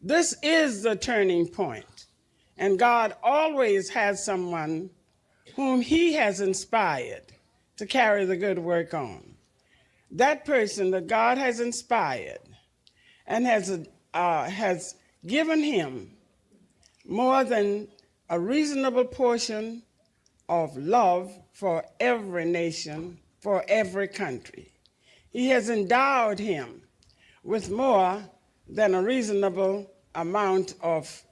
This is the turning point, and God always has someone whom he has inspired to carry the good work on. That person that God has inspired and has given him more than a reasonable portion of love for every nation, for every country. He has endowed him with more than a reasonable amount of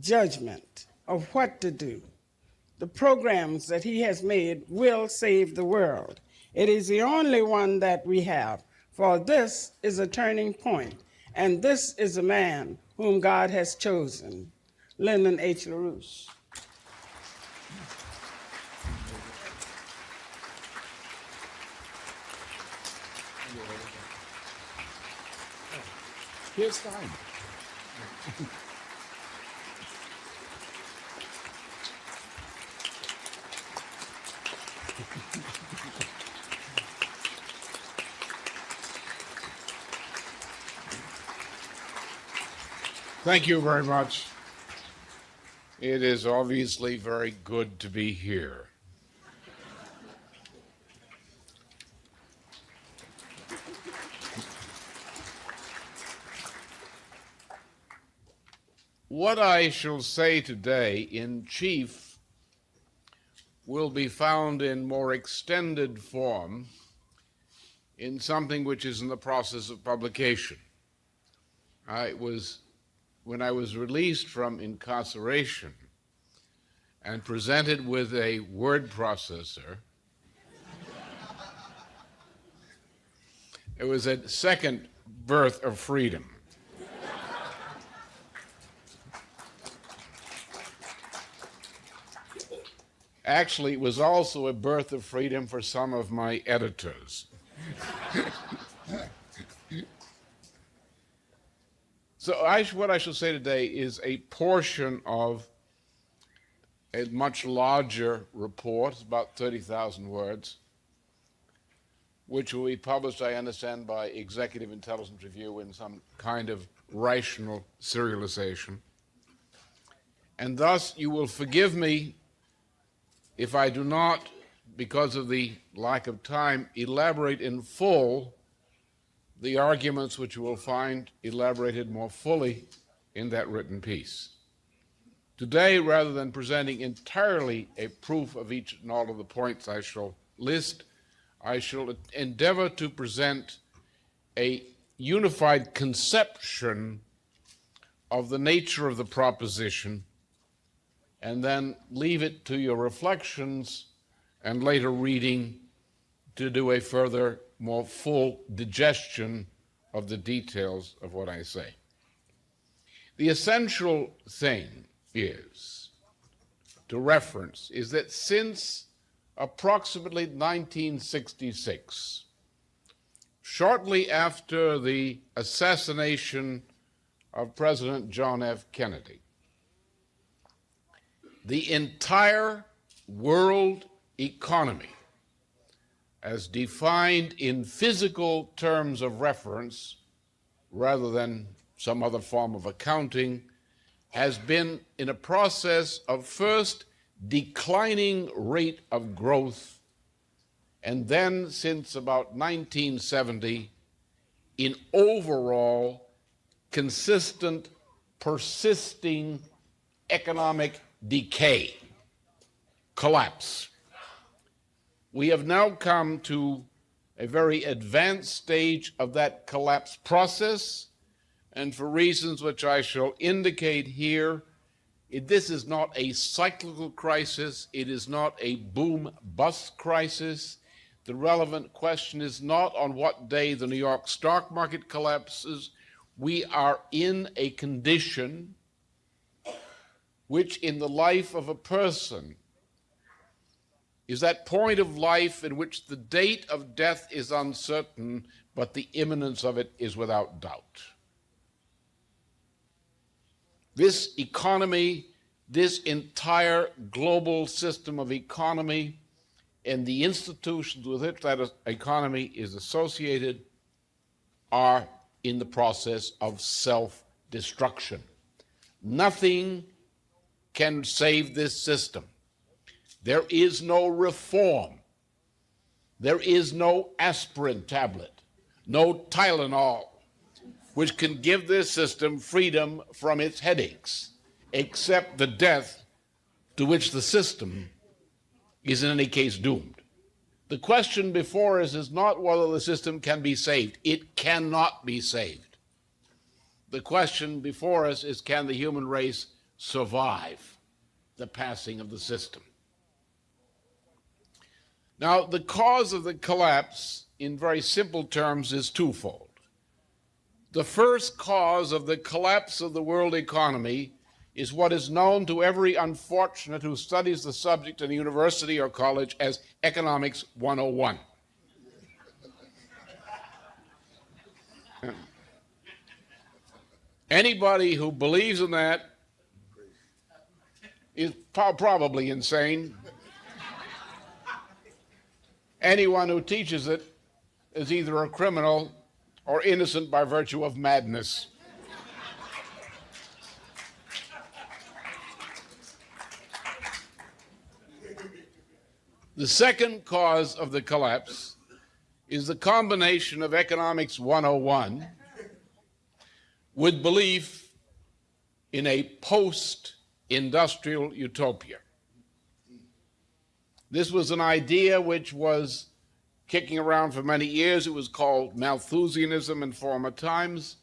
judgment of what to do. The programs that he has made will save the world. It is the only one that we have, for this is a turning point, and this is a man whom God has chosen, Lyndon H. LaRouche. Here's time. Thank you very much. It is obviously very good to be here. What I shall say today in chief will be found in more extended form in something which is in the process of publication. When I was released from incarceration and presented with a word processor, it was a second birth of freedom. Actually, it was also a birth of freedom for some of my editors. So what I shall say today is a portion of a much larger report, about 30,000 words, which will be published, I understand, by Executive Intelligence Review in some kind of rational serialization. And thus, you will forgive me if I do not, because of the lack of time, elaborate in full the arguments which you will find elaborated more fully in that written piece. Today, rather than presenting entirely a proof of each and all of the points I shall list, I shall endeavor to present a unified conception of the nature of the proposition and then leave it to your reflections and later reading to do a further, more full digestion of the details of what I say. The essential thing is that since approximately 1966, shortly after the assassination of President John F. Kennedy, the entire world economy, as defined in physical terms of reference rather than some other form of accounting, has been in a process of first declining rate of growth, and then since about 1970, in overall consistent, persisting economic decay, collapse. We have now come to a very advanced stage of that collapse process, and for reasons which I shall indicate here, this is not a cyclical crisis, it is not a boom-bust crisis. The relevant question is not on what day the New York stock market collapses. We are in a condition which in the life of a person is that point of life in which the date of death is uncertain, but the imminence of it is without doubt. This economy, this entire global system of economy, and the institutions with which that economy is associated are in the process of self-destruction. Nothing can save this system. There is no reform. There is no aspirin tablet, no Tylenol, which can give this system freedom from its headaches, except the death to which the system is in any case doomed. The question before us is not whether the system can be saved. It cannot be saved. The question before us is, can the human race survive the passing of the system? Now, the cause of the collapse, in very simple terms, is twofold. The first cause of the collapse of the world economy is what is known to every unfortunate who studies the subject in a university or college as Economics 101. Anybody who believes in that is probably insane. Anyone who teaches it is either a criminal or innocent by virtue of madness. The second cause of the collapse is the combination of Economics 101 with belief in a post-industrial utopia. This was an idea which was kicking around for many years. It was called Malthusianism in former times.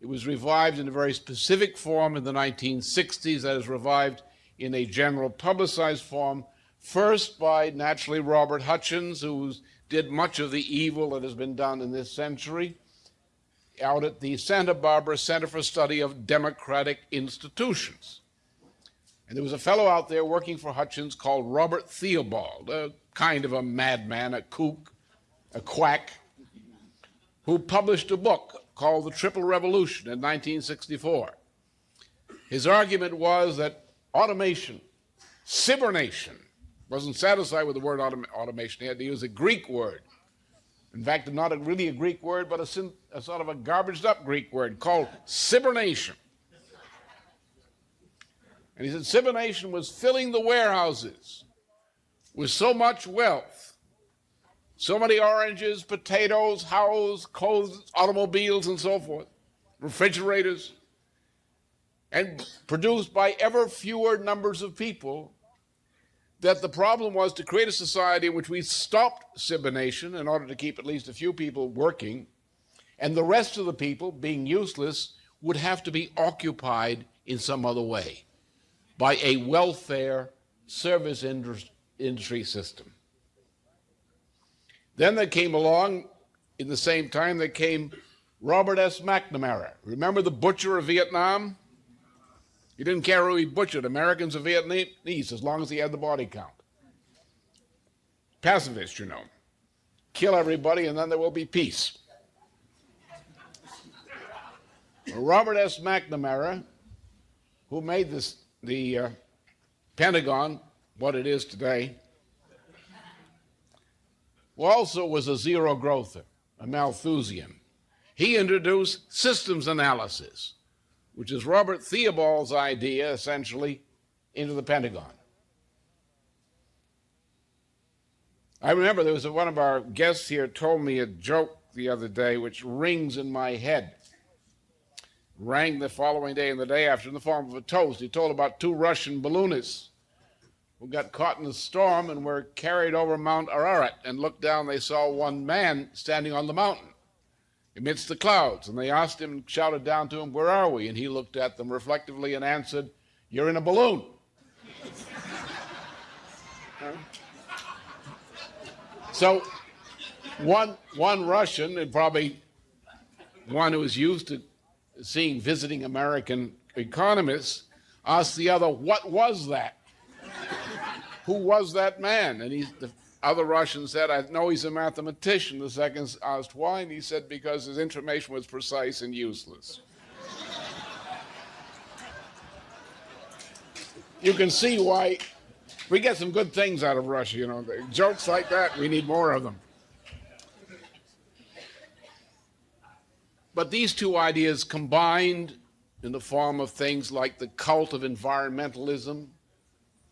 It was revived in a very specific form in the 1960s. That is revived in a general publicized form, first by, naturally, Robert Hutchins, who did much of the evil that has been done in this century, out at the Santa Barbara Center for Study of Democratic Institutions. And there was a fellow out there working for Hutchins called Robert Theobald, a kind of a madman, a kook, a quack, who published a book called The Triple Revolution in 1964. His argument was that automation, cybernation, wasn't satisfied with the word automation. He had to use a Greek word. In fact, not really a Greek word, but a sort of a garbaged up Greek word called cybernation. And he said cybernation was filling the warehouses with so much wealth, so many oranges, potatoes, houses, clothes, automobiles, and so forth, refrigerators, and produced by ever fewer numbers of people, that the problem was to create a society in which we stopped cybernation in order to keep at least a few people working, and the rest of the people, being useless, would have to be occupied in some other way by a welfare service industry system. Then there came along, in the same time, there came Robert S. McNamara. Remember the butcher of Vietnam? He didn't care who he butchered, Americans or Vietnamese, as long as he had the body count. Pacifist, you know. Kill everybody and then there will be peace. Robert S. McNamara, who made the Pentagon what it is today, also was a zero-growther, a Malthusian. He introduced systems analysis, which is Robert Theobald's idea, essentially, into the Pentagon. I remember there was one of our guests here told me a joke the other day which rings in my head. Rang the following day and the day after in the form of a toast. He told about two Russian balloonists who got caught in a storm and were carried over Mount Ararat, and looked down, they saw one man standing on the mountain amidst the clouds, and they asked him, shouted down to him, "Where are we?" And he looked at them reflectively and answered, "You're in a balloon." So one Russian, and probably one who was used to seeing visiting American economists, asked the other, "What was that? Who was that man?" And the other Russian said, "I know he's a mathematician." The second asked why, and he said, "Because his information was precise and useless." You can see why we get some good things out of Russia, you know. Jokes like that, we need more of them. But these two ideas combined in the form of things like the cult of environmentalism.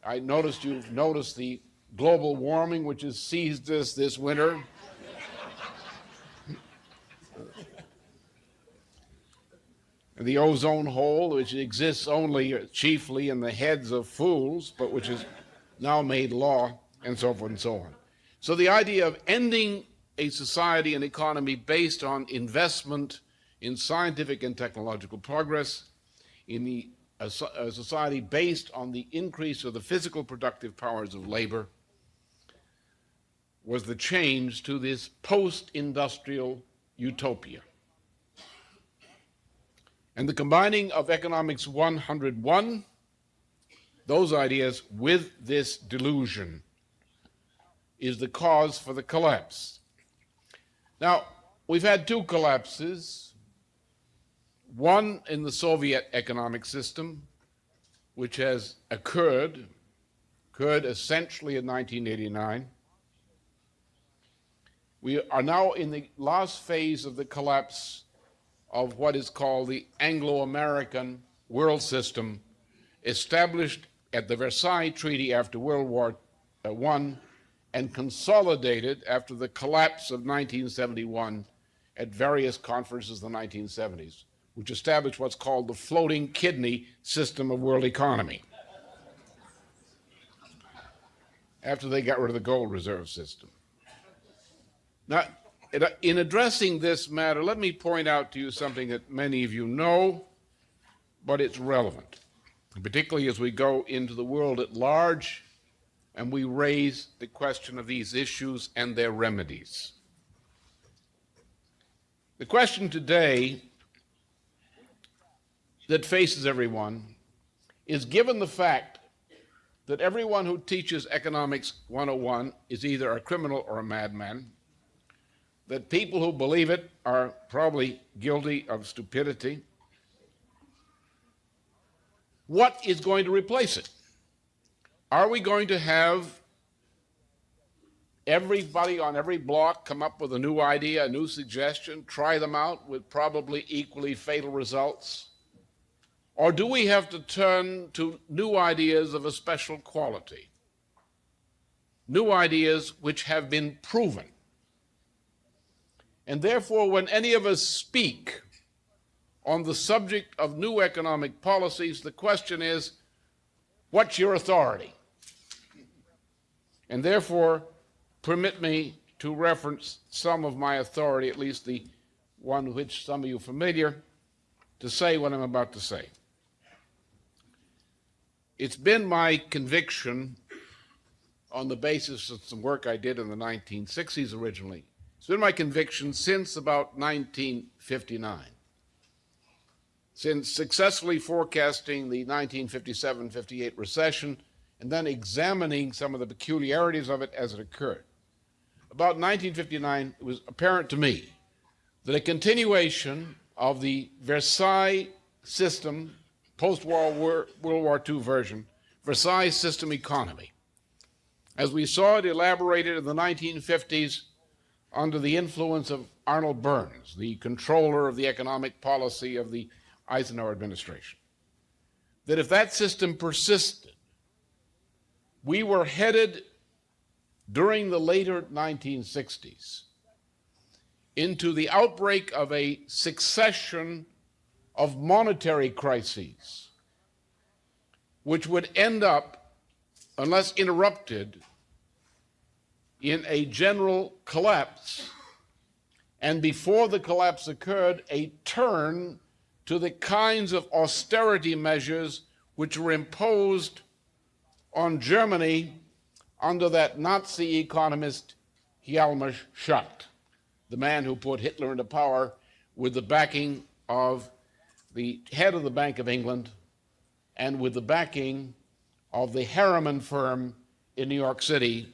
I noticed you've noticed the global warming which has seized us this winter. The ozone hole, which exists only chiefly in the heads of fools, but which is now made law, and so forth and so on. So the idea of ending a society and economy based on investment in scientific and technological progress, in a society based on the increase of the physical productive powers of labor, was the change to this post-industrial utopia. And the combining of Economics 101, those ideas, with this delusion is the cause for the collapse. Now, we've had two collapses, one in the Soviet economic system, which has occurred essentially in 1989. We are now in the last phase of the collapse of what is called the Anglo-American world system, established at the Versailles Treaty after World War I and consolidated after the collapse of 1971 at various conferences in the 1970s, which established what's called the floating kidney system of world economy, after they got rid of the gold reserve system. Now, in addressing this matter, let me point out to you something that many of you know, but it's relevant, particularly as we go into the world at large and we raise the question of these issues and their remedies. The question today that faces everyone is, given the fact that everyone who teaches Economics 101 is either a criminal or a madman, that people who believe it are probably guilty of stupidity, what is going to replace it? Are we going to have everybody on every block come up with a new idea, a new suggestion, try them out with probably equally fatal results? Or do we have to turn to new ideas of a special quality? New ideas which have been proven. And therefore, when any of us speak on the subject of new economic policies, the question is, what's your authority? And therefore, permit me to reference some of my authority, at least the one which some of you are familiar, to say what I'm about to say. It's been my conviction, on the basis of some work I did in the 1960s originally, it's been my conviction since about 1959, since successfully forecasting the 1957-58 recession and then examining some of the peculiarities of it as it occurred. About 1959, it was apparent to me that a continuation of the Versailles system, post-World War II version, Versailles system economy, as we saw it elaborated in the 1950s under the influence of Arnold Burns, the controller of the economic policy of the Eisenhower administration, that if that system persisted, we were headed during the later 1960s into the outbreak of a succession of monetary crises, which would end up, unless interrupted, in a general collapse, and before the collapse occurred, a turn to the kinds of austerity measures which were imposed on Germany under that Nazi economist Hjalmar Schacht, the man who put Hitler into power with the backing of the head of the Bank of England and with the backing of the Harriman firm in New York City,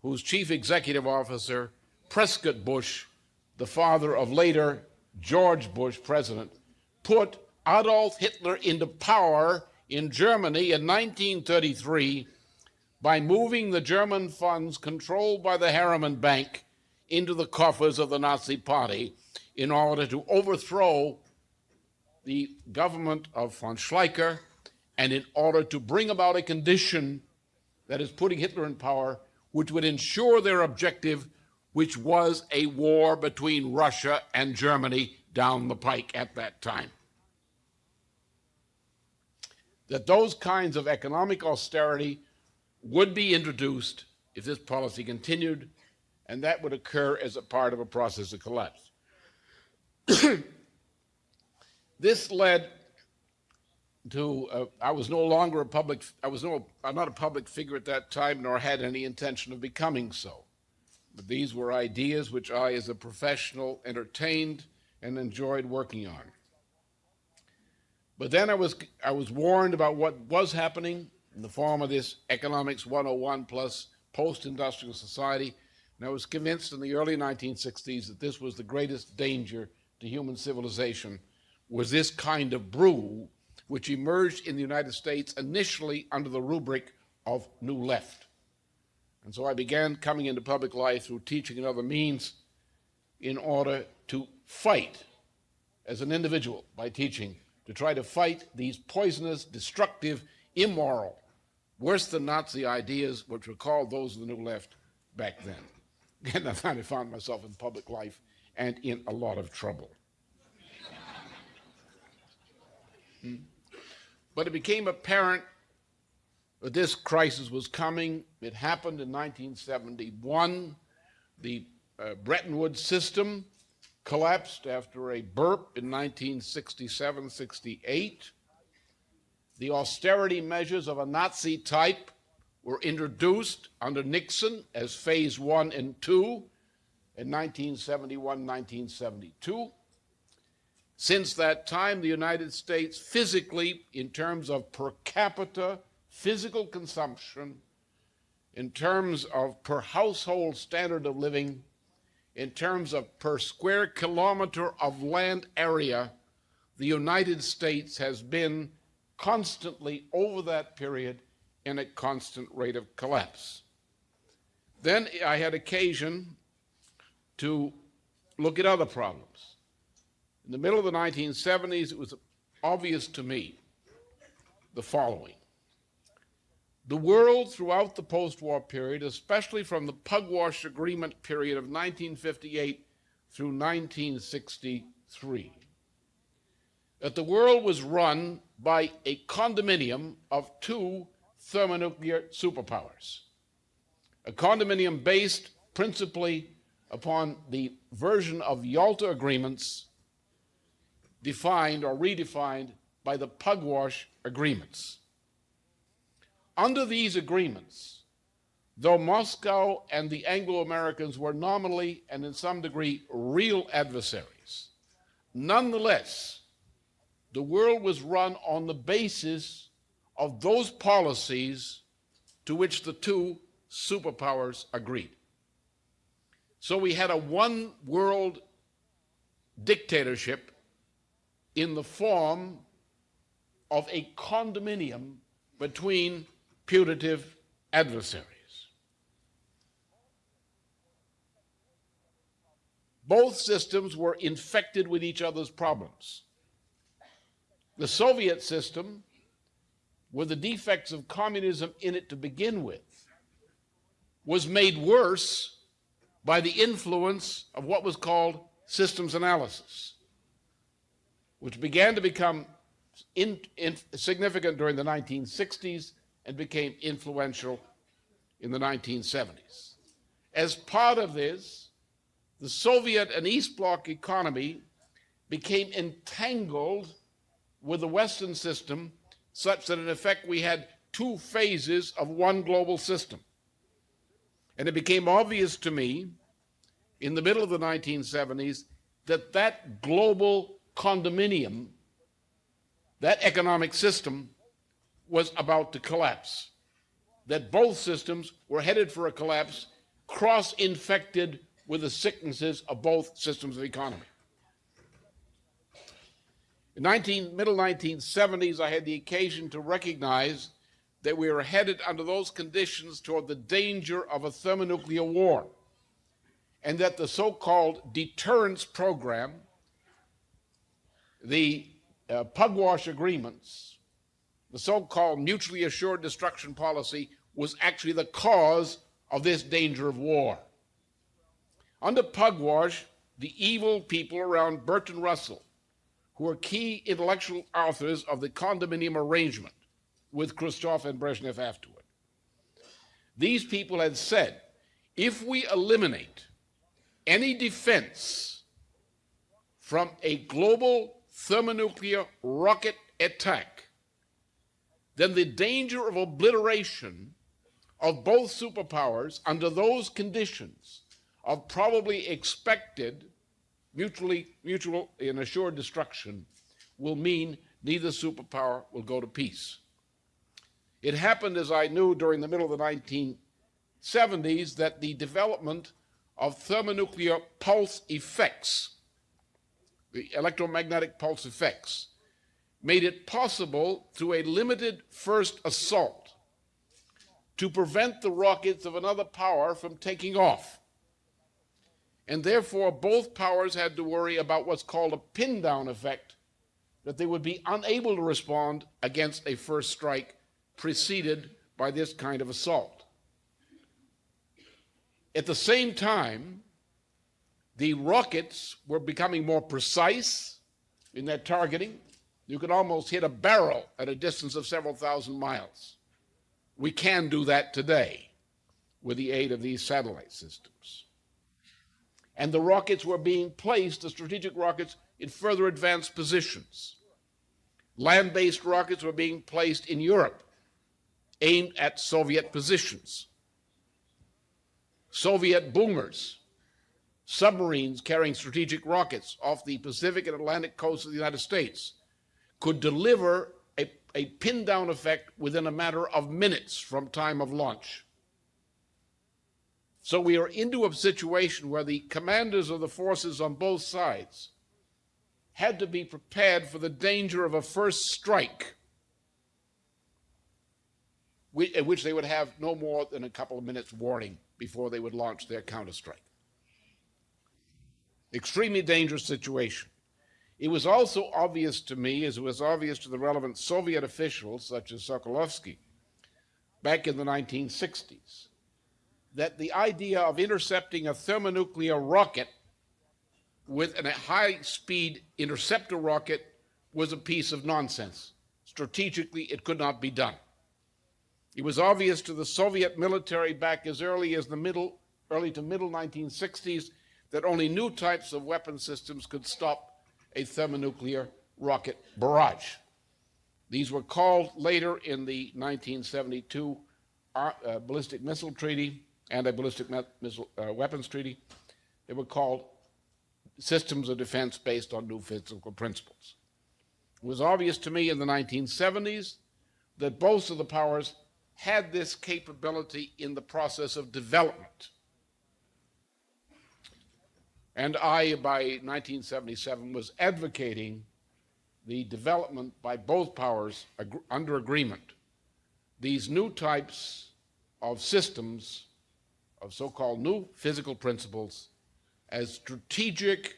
whose chief executive officer, Prescott Bush, the father of later George Bush, president, put Adolf Hitler into power in Germany in 1933 by moving the German funds controlled by the Harriman Bank into the coffers of the Nazi Party in order to overthrow the government of von Schleicher, and in order to bring about a condition that is putting Hitler in power, which would ensure their objective, which was a war between Russia and Germany down the pike at that time. That those kinds of economic austerity would be introduced if this policy continued, and that would occur as a part of a process of collapse. This led to, I was no longer a public, I'm not a public figure at that time, nor had any intention of becoming so. But these were ideas which I, as a professional, entertained and enjoyed working on. But then I was warned about what was happening in the form of this Economics 101 plus post-industrial society, and I was convinced in the early 1960s that this was the greatest danger to human civilization, was this kind of brew which emerged in the United States initially under the rubric of New Left. And so I began coming into public life through teaching and other means in order to fight as an individual by teaching, to try to fight these poisonous, destructive, immoral, worse than Nazi ideas, which were called those of the New Left back then. And I finally found myself in public life and in a lot of trouble. But it became apparent that this crisis was coming. It happened in 1971. The Bretton Woods system collapsed after a burp in 1967-68. The austerity measures of a Nazi type were introduced under Nixon as phase 1 and 2 in 1971-1972. Since that time, the United States physically, in terms of per capita physical consumption, in terms of per household standard of living, in terms of per square kilometer of land area, the United States has been constantly over that period in a constant rate of collapse. Then I had occasion to look at other problems. In the middle of the 1970s, it was obvious to me the following. The world throughout the post-war period, especially from the Pugwash Agreement period of 1958 through 1963, that the world was run by a condominium of two thermonuclear superpowers. A condominium based principally upon the version of Yalta agreements defined or redefined by the Pugwash agreements. Under these agreements, though Moscow and the Anglo-Americans were nominally and in some degree real adversaries, nonetheless, the world was run on the basis of those policies to which the two superpowers agreed. So we had a one-world dictatorship in the form of a condominium between putative adversaries. Both systems were infected with each other's problems. The Soviet system, with the defects of communism in it to begin with, was made worse by the influence of what was called systems analysis, which began to become significant during the 1960s and became influential in the 1970s. As part of this, the Soviet and East Bloc economy became entangled with the Western system, such that in effect we had two phases of one global system. And it became obvious to me in the middle of the 1970s that that global condominium, that economic system, was about to collapse. That both systems were headed for a collapse, cross-infected with the sicknesses of both systems of economy. In middle 1970s, I had the occasion to recognize that we were headed under those conditions toward the danger of a thermonuclear war, and that the so-called deterrence program, the pugwash agreements, the so-called mutually assured destruction policy, was actually the cause of this danger of war. Under pugwash, the evil people around Bertrand Russell, who were key intellectual authors of the condominium arrangement with Khrushchev and Brezhnev afterward, these people had said, if we eliminate any defense from a global thermonuclear rocket attack, then the danger of obliteration of both superpowers under those conditions of probably expected mutual and assured destruction will mean neither superpower will go to peace. It happened, as I knew, during the middle of the 1970s that the development of thermonuclear pulse effects, the electromagnetic pulse effects, made it possible through a limited first assault to prevent the rockets of another power from taking off. And therefore, both powers had to worry about what's called a pin-down effect, that they would be unable to respond against a first strike preceded by this kind of assault. At the same time, the rockets were becoming more precise in their targeting. You could almost hit a barrel at a distance of several thousand miles. We can do that today with the aid of these satellite systems. And the rockets were being placed, the strategic rockets, in further advanced positions. Land-based rockets were being placed in Europe, aimed at Soviet positions. Soviet boomers, submarines carrying strategic rockets off the Pacific and Atlantic coast of the United States, could deliver a pin-down effect within a matter of minutes from time of launch. So we are into a situation where the commanders of the forces on both sides had to be prepared for the danger of a first strike, in which they would have no more than a couple of minutes warning before they would launch their counterstrike. Extremely dangerous situation. It was also obvious to me, as it was obvious to the relevant Soviet officials, such as Sokolovsky, back in the 1960s, that the idea of intercepting a thermonuclear rocket with a high-speed interceptor rocket was a piece of nonsense. Strategically, it could not be done. It was obvious to the Soviet military back as early to middle 1960s that only new types of weapon systems could stop a thermonuclear rocket barrage. These were called later in the 1972 Ballistic Missile Treaty, Anti-Ballistic Missile Weapons Treaty. They were called systems of defense based on new physical principles. It was obvious to me in the 1970s that both of the powers had this capability in the process of development. And I, by 1977, was advocating the development by both powers under agreement, these new types of systems of so-called new physical principles as strategic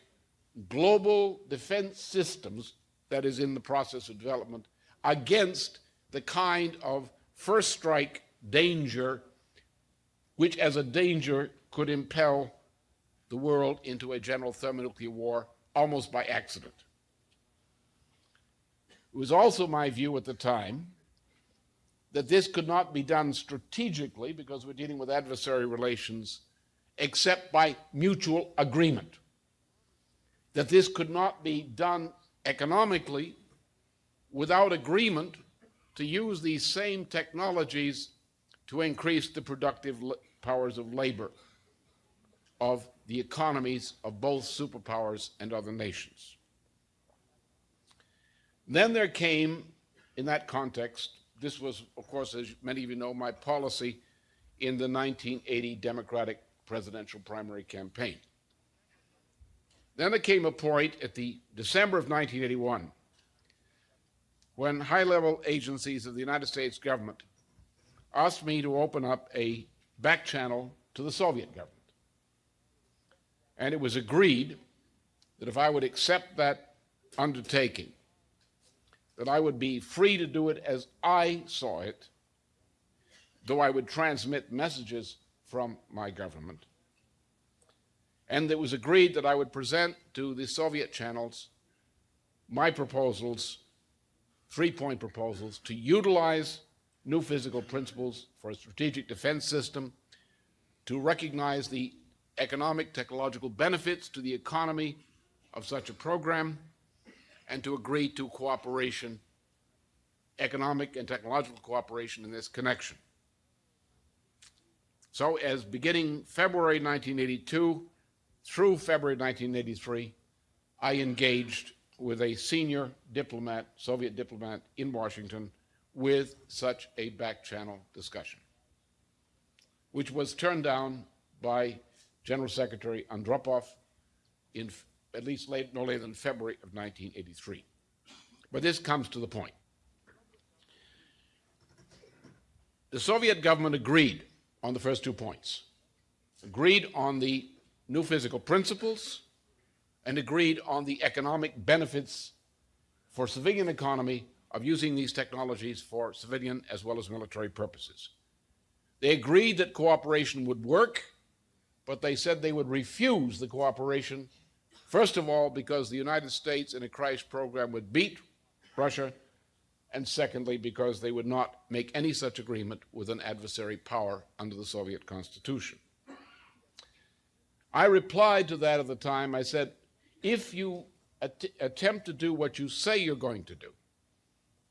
global defense systems that is in the process of development against the kind of first strike danger which as a danger could impel the world into a general thermonuclear war almost by accident. It was also my view at the time that this could not be done strategically, because we're dealing with adversary relations, except by mutual agreement. That this could not be done economically without agreement to use these same technologies to increase the productive powers of labor of the economies of both superpowers and other nations. Then there came, in that context, this was, of course, as many of you know, my policy in the 1980 Democratic presidential primary campaign. Then there came a point at the December of 1981 when high-level agencies of the United States government asked me to open up a back channel to the Soviet government. And it was agreed that if I would accept that undertaking, that I would be free to do it as I saw it, though I would transmit messages from my government. And it was agreed that I would present to the Soviet channels my proposals, 3-point proposals, to utilize new physical principles for a strategic defense system, to recognize the economic, technological benefits to the economy of such a program, and to agree to cooperation, economic and technological cooperation in this connection. So as beginning February 1982 through February 1983, I engaged with a senior diplomat, Soviet diplomat in Washington, with such a back-channel discussion, which was turned down by General Secretary Andropov in at least no later than February of 1983. But this comes to the point. The Soviet government agreed on the first 2 points, agreed on the new physical principles, and agreed on the economic benefits for civilian economy of using these technologies for civilian as well as military purposes. They agreed that cooperation would work, but they said they would refuse the cooperation, first of all, because the United States in a crisis program would beat Russia, and secondly, because they would not make any such agreement with an adversary power under the Soviet Constitution. I replied to that at the time. I said, if you attempt to do what you say you're going to do,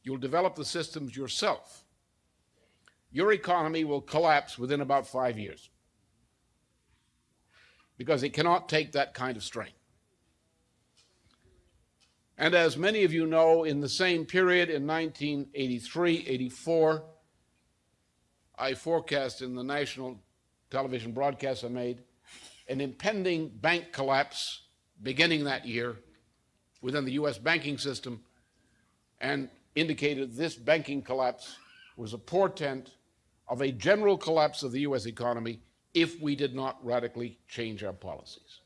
you'll develop the systems yourself. Your economy will collapse within about 5 years because it cannot take that kind of strain. And as many of you know, in the same period, in 1983-84, I forecast in the national television broadcast I made an impending bank collapse beginning that year within the U.S. banking system, and indicated this banking collapse was a portent of a general collapse of the U.S. economy if we did not radically change our policies.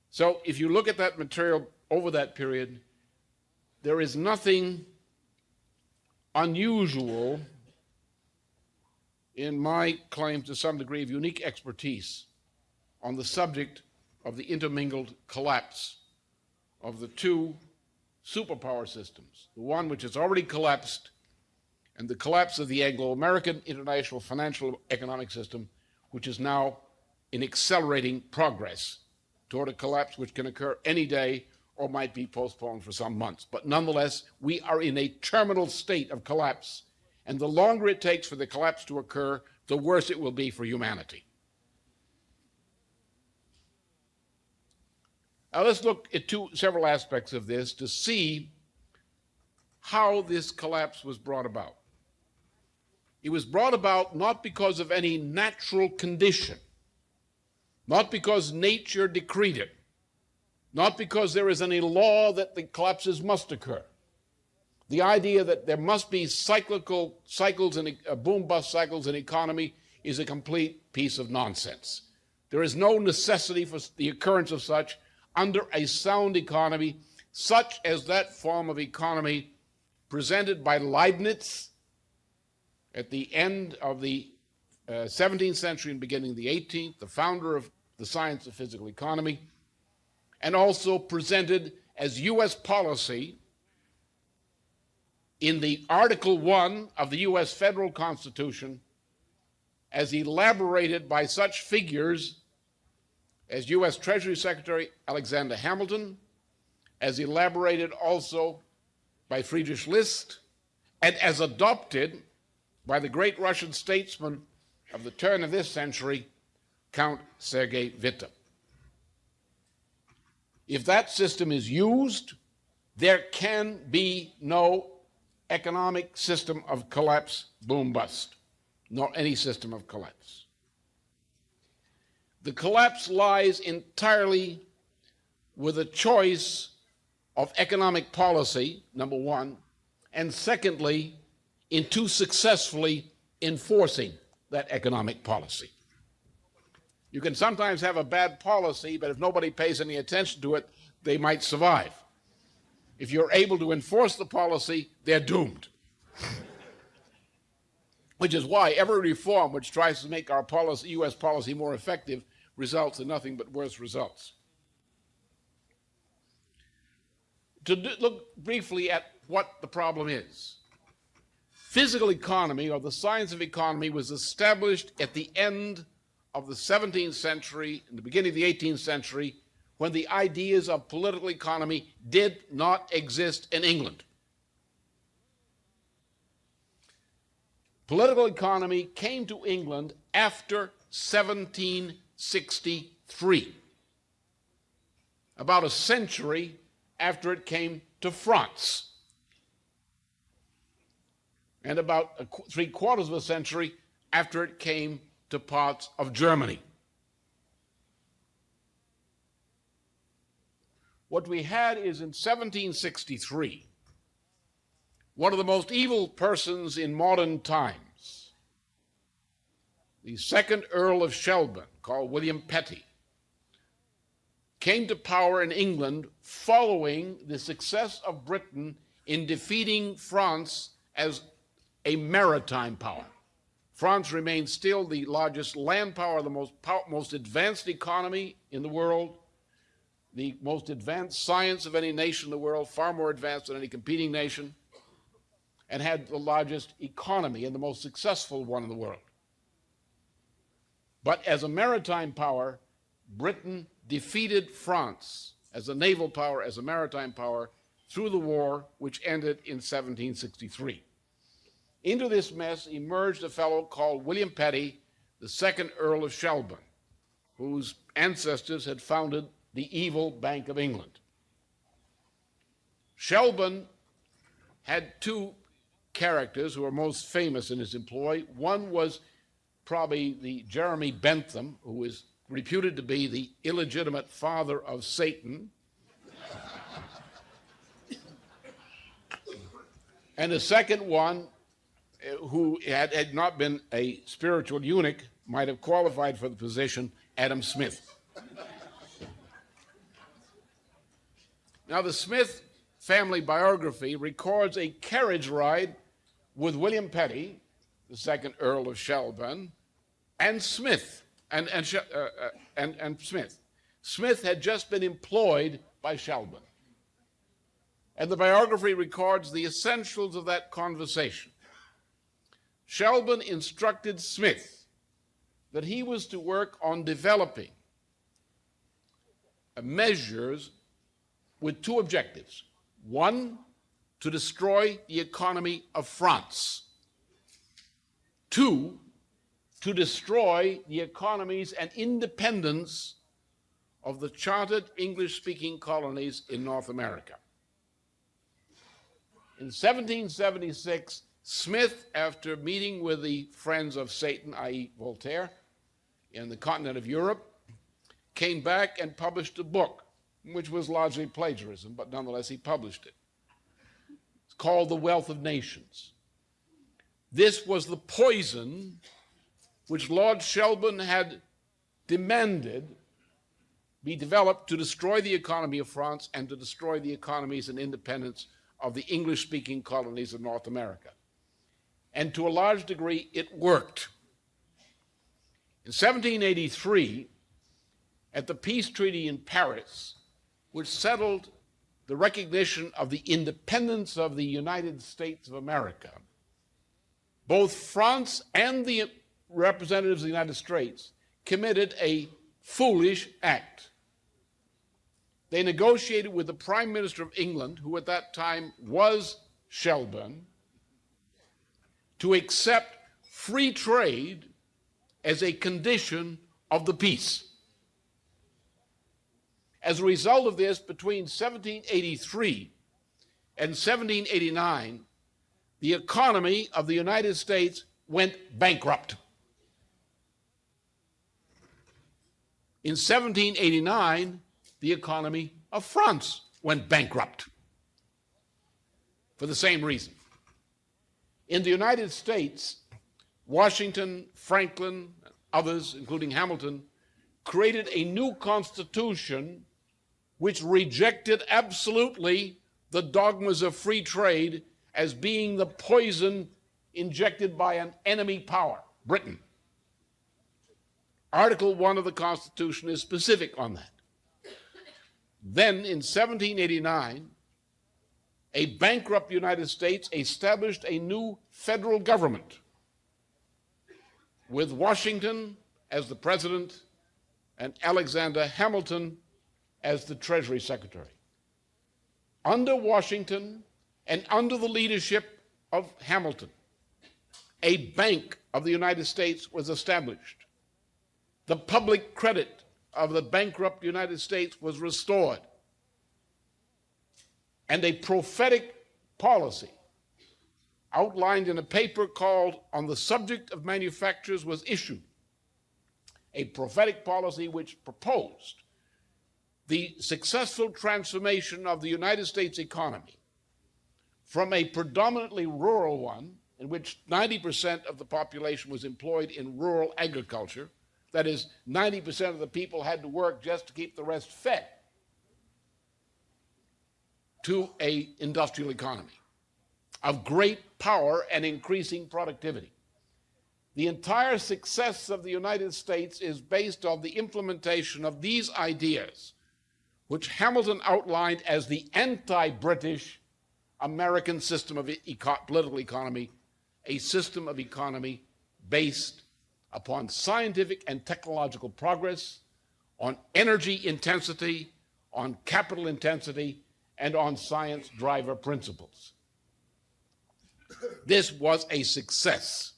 So if you look at that material over that period, there is nothing unusual in my claim to some degree of unique expertise on the subject of the intermingled collapse of the 2 superpower systems, the one which has already collapsed and the collapse of the Anglo-American international financial economic system, which is now in accelerating progress toward a collapse which can occur any day or might be postponed for some months. But nonetheless, we are in a terminal state of collapse, and the longer it takes for the collapse to occur, the worse it will be for humanity. Now let's look at several aspects of this to see how this collapse was brought about. It was brought about not because of any natural condition, not because nature decreed it, not because there is any law that the collapses must occur. The idea that there must be cyclical cycles and boom-bust cycles in economy is a complete piece of nonsense. There is no necessity for the occurrence of such under a sound economy, such as that form of economy presented by Leibniz at the end of the 17th century and beginning of the 18th, the founder of the science of physical economy, and also presented as U.S. policy in the Article 1 of the U.S. Federal Constitution, as elaborated by such figures as U.S. Treasury Secretary Alexander Hamilton, as elaborated also by Friedrich List, and as adopted by the great Russian statesman of the turn of this century, Count Sergei Witte. If that system is used, there can be no economic system of collapse, boom, bust, nor any system of collapse. The collapse lies entirely with a choice of economic policy, number one, and secondly, into successfully enforcing that economic policy. You can sometimes have a bad policy, but if nobody pays any attention to it, they might survive. If you're able to enforce the policy, they're doomed. Which is why every reform which tries to make our policy, U.S. policy more effective results in nothing but worse results. Look briefly at what the problem is. Physical economy, or the science of economy, was established at the end of the 17th century and the beginning of the 18th century, when the ideas of political economy did not exist in England. Political economy came to England after 1763, about a century after it came to France, and about 3/4 of a century after it came to parts of Germany. What we had is in 1763, one of the most evil persons in modern times, the second Earl of Shelburne, called William Petty, came to power in England following the success of Britain in defeating France as a maritime power. France remains still the largest land power, the most advanced economy in the world, the most advanced science of any nation in the world, far more advanced than any competing nation, and had the largest economy and the most successful one in the world. But as a maritime power, Britain defeated France as a naval power, as a maritime power, through the war which ended in 1763. Into this mess emerged a fellow called William Petty, the second Earl of Shelburne, whose ancestors had founded the evil Bank of England. Shelburne had two characters who are most famous in his employ. One was probably the Jeremy Bentham, who is reputed to be the illegitimate father of Satan. And the second one, who had not been a spiritual eunuch, might have qualified for the position, Adam Smith. Now, the Smith family biography records a carriage ride with William Petty, the second Earl of Shelburne, and Smith. And Smith. Smith had just been employed by Shelburne. And the biography records the essentials of that conversation. Shelburne instructed Smith that he was to work on developing measures with two objectives. One, to destroy the economy of France. Two, to destroy the economies and independence of the chartered English-speaking colonies in North America. In 1776, Smith, after meeting with the friends of Satan, i.e. Voltaire, in the continent of Europe, came back and published a book, which was largely plagiarism, but nonetheless he published it. It's called The Wealth of Nations. This was the poison which Lord Shelburne had demanded be developed to destroy the economy of France and to destroy the economies and independence of the English-speaking colonies of North America. And to a large degree, it worked. In 1783, at the peace treaty in Paris, which settled the recognition of the independence of the United States of America, both France and the representatives of the United States committed a foolish act. They negotiated with the Prime Minister of England, who at that time was Shelburne, to accept free trade as a condition of the peace. As a result of this, between 1783 and 1789, the economy of the United States went bankrupt. In 1789, the economy of France went bankrupt for the same reason. In the United States, Washington, Franklin, and others, including Hamilton, created a new constitution which rejected absolutely the dogmas of free trade as being the poison injected by an enemy power, Britain. Article 1 of the Constitution is specific on that. Then in 1789, a bankrupt United States established a new federal government with Washington as the president and Alexander Hamilton as the Treasury Secretary. Under Washington and under the leadership of Hamilton, a Bank of the United States was established. The public credit of the bankrupt United States was restored. And a prophetic policy outlined in a paper called On the Subject of Manufactures was issued. A prophetic policy which proposed the successful transformation of the United States economy from a predominantly rural one, in which 90% of the population was employed in rural agriculture, that is, 90% of the people had to work just to keep the rest fed, to an industrial economy of great power and increasing productivity. The entire success of the United States is based on the implementation of these ideas, which Hamilton outlined as the anti-British American system of political economy, a system of economy based upon scientific and technological progress, on energy intensity, on capital intensity, and on science driver principles. This was a success,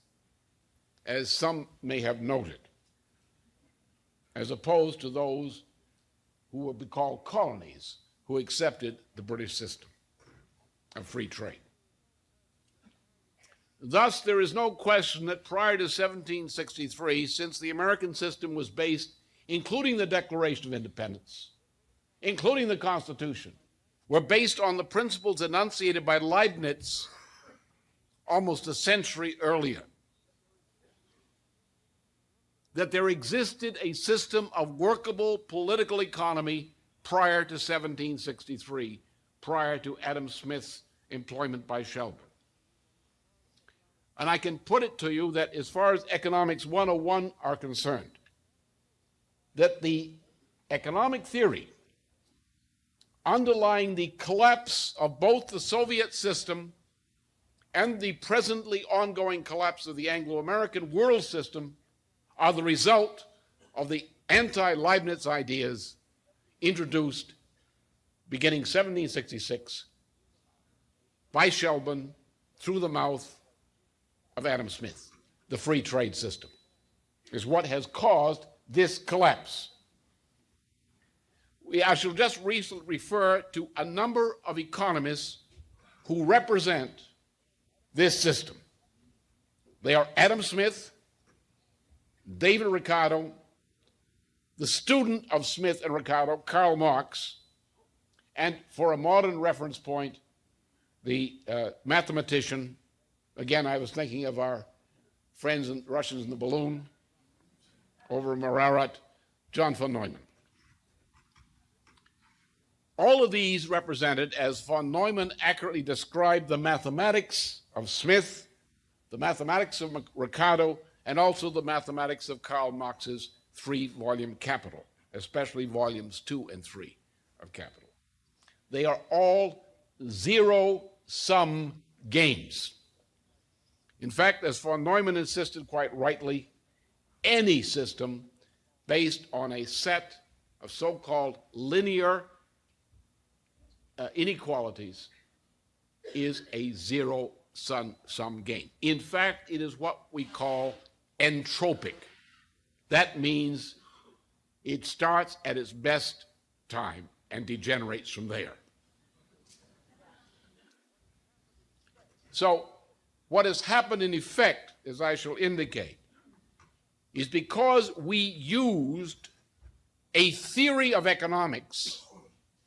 as some may have noted, as opposed to those who would be called colonies who accepted the British system of free trade. Thus, there is no question that prior to 1763, since the American system was based, including the Declaration of Independence, including the Constitution, were based on the principles enunciated by Leibniz almost a century earlier, that there existed a system of workable political economy prior to 1763, prior to Adam Smith's employment by Shelburne. And I can put it to you that as far as Economics 101 are concerned, that the economic theory underlying the collapse of both the Soviet system and the presently ongoing collapse of the Anglo-American world system are the result of the anti-Leibniz ideas introduced beginning 1766 by Shelburne through the mouth of Adam Smith. The free trade system is what has caused this collapse. I shall just refer to a number of economists who represent this system. They are Adam Smith, David Ricardo, the student of Smith and Ricardo, Karl Marx, and for a modern reference point, the mathematician, again, I was thinking of our friends and Russians in the balloon over in Mararat, John von Neumann. All of these represented, as von Neumann accurately described, the mathematics of Smith, the mathematics of Ricardo, and also the mathematics of Karl Marx's three-volume Capital, especially volumes 2 and 3 of Capital. They are all zero-sum games. In fact, as von Neumann insisted quite rightly, any system based on a set of so-called linear inequalities is a zero-sum game. In fact, it is what we call entropic. That means it starts at its best time and degenerates from there. So, what has happened in effect, as I shall indicate, is because we used a theory of economics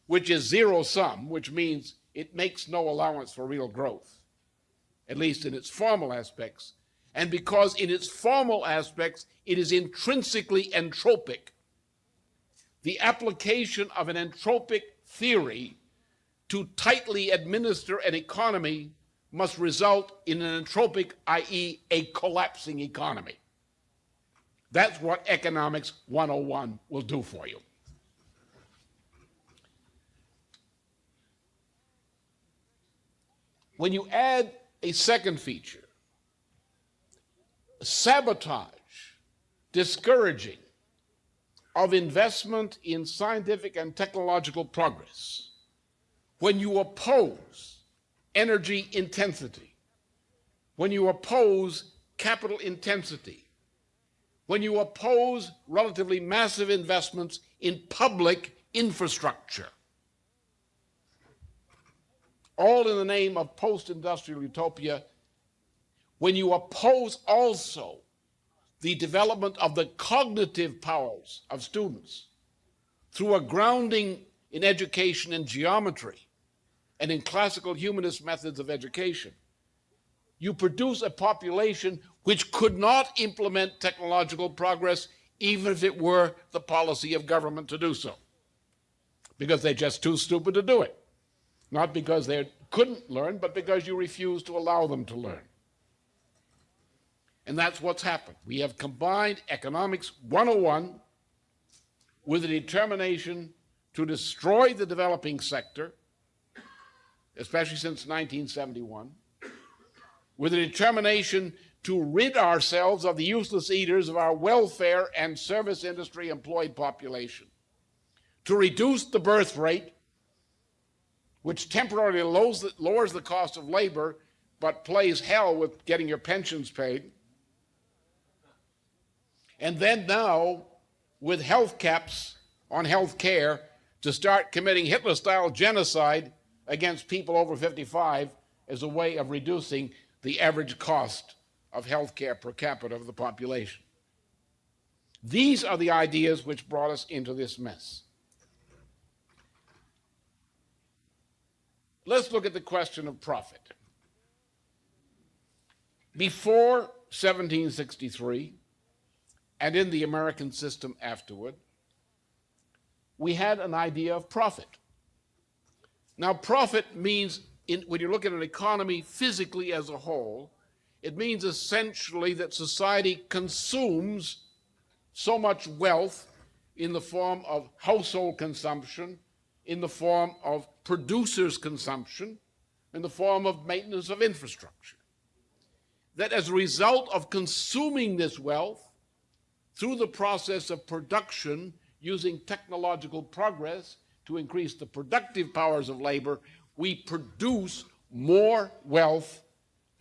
which is zero-sum, which means it makes no allowance for real growth, at least in its formal aspects, and because in its formal aspects it is intrinsically entropic. The application of an entropic theory to tightly administer an economy must result in an entropic, i.e., a collapsing economy. That's what Economics 101 will do for you. When you add a second feature, sabotage, discouraging of investment in scientific and technological progress, when you oppose energy intensity, when you oppose capital intensity, when you oppose relatively massive investments in public infrastructure, all in the name of post-industrial utopia, when you oppose also the development of the cognitive powers of students through a grounding in education and geometry and in classical humanist methods of education, you produce a population which could not implement technological progress even if it were the policy of government to do so, because they're just too stupid to do it. Not because they couldn't learn, but because you refuse to allow them to learn. And that's what's happened. We have combined Economics 101 with a determination to destroy the developing sector, especially since 1971, with a determination to rid ourselves of the useless eaters of our welfare and service industry employed population, to reduce the birth rate, which temporarily lowers the cost of labor, but plays hell with getting your pensions paid. And then now, with health caps on health care, to start committing Hitler-style genocide against people over 55 as a way of reducing the average cost of health care per capita of the population. These are the ideas which brought us into this mess. Let's look at the question of profit. Before 1763, and in the American system afterward, we had an idea of profit. Now, profit means, when you look at an economy physically as a whole, it means essentially that society consumes so much wealth in the form of household consumption, in the form of producers' consumption, in the form of maintenance of infrastructure, that as a result of consuming this wealth through the process of production using technological progress to increase the productive powers of labor, we produce more wealth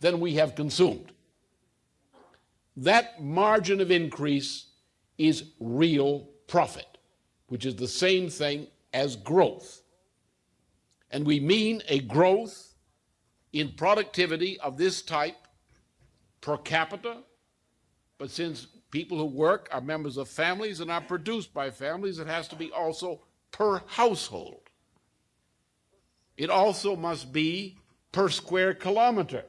than we have consumed. That margin of increase is real profit, which is the same thing as growth. And we mean a growth in productivity of this type per capita, but since people who work are members of families and are produced by families, it has to be also per household. It also must be per square kilometer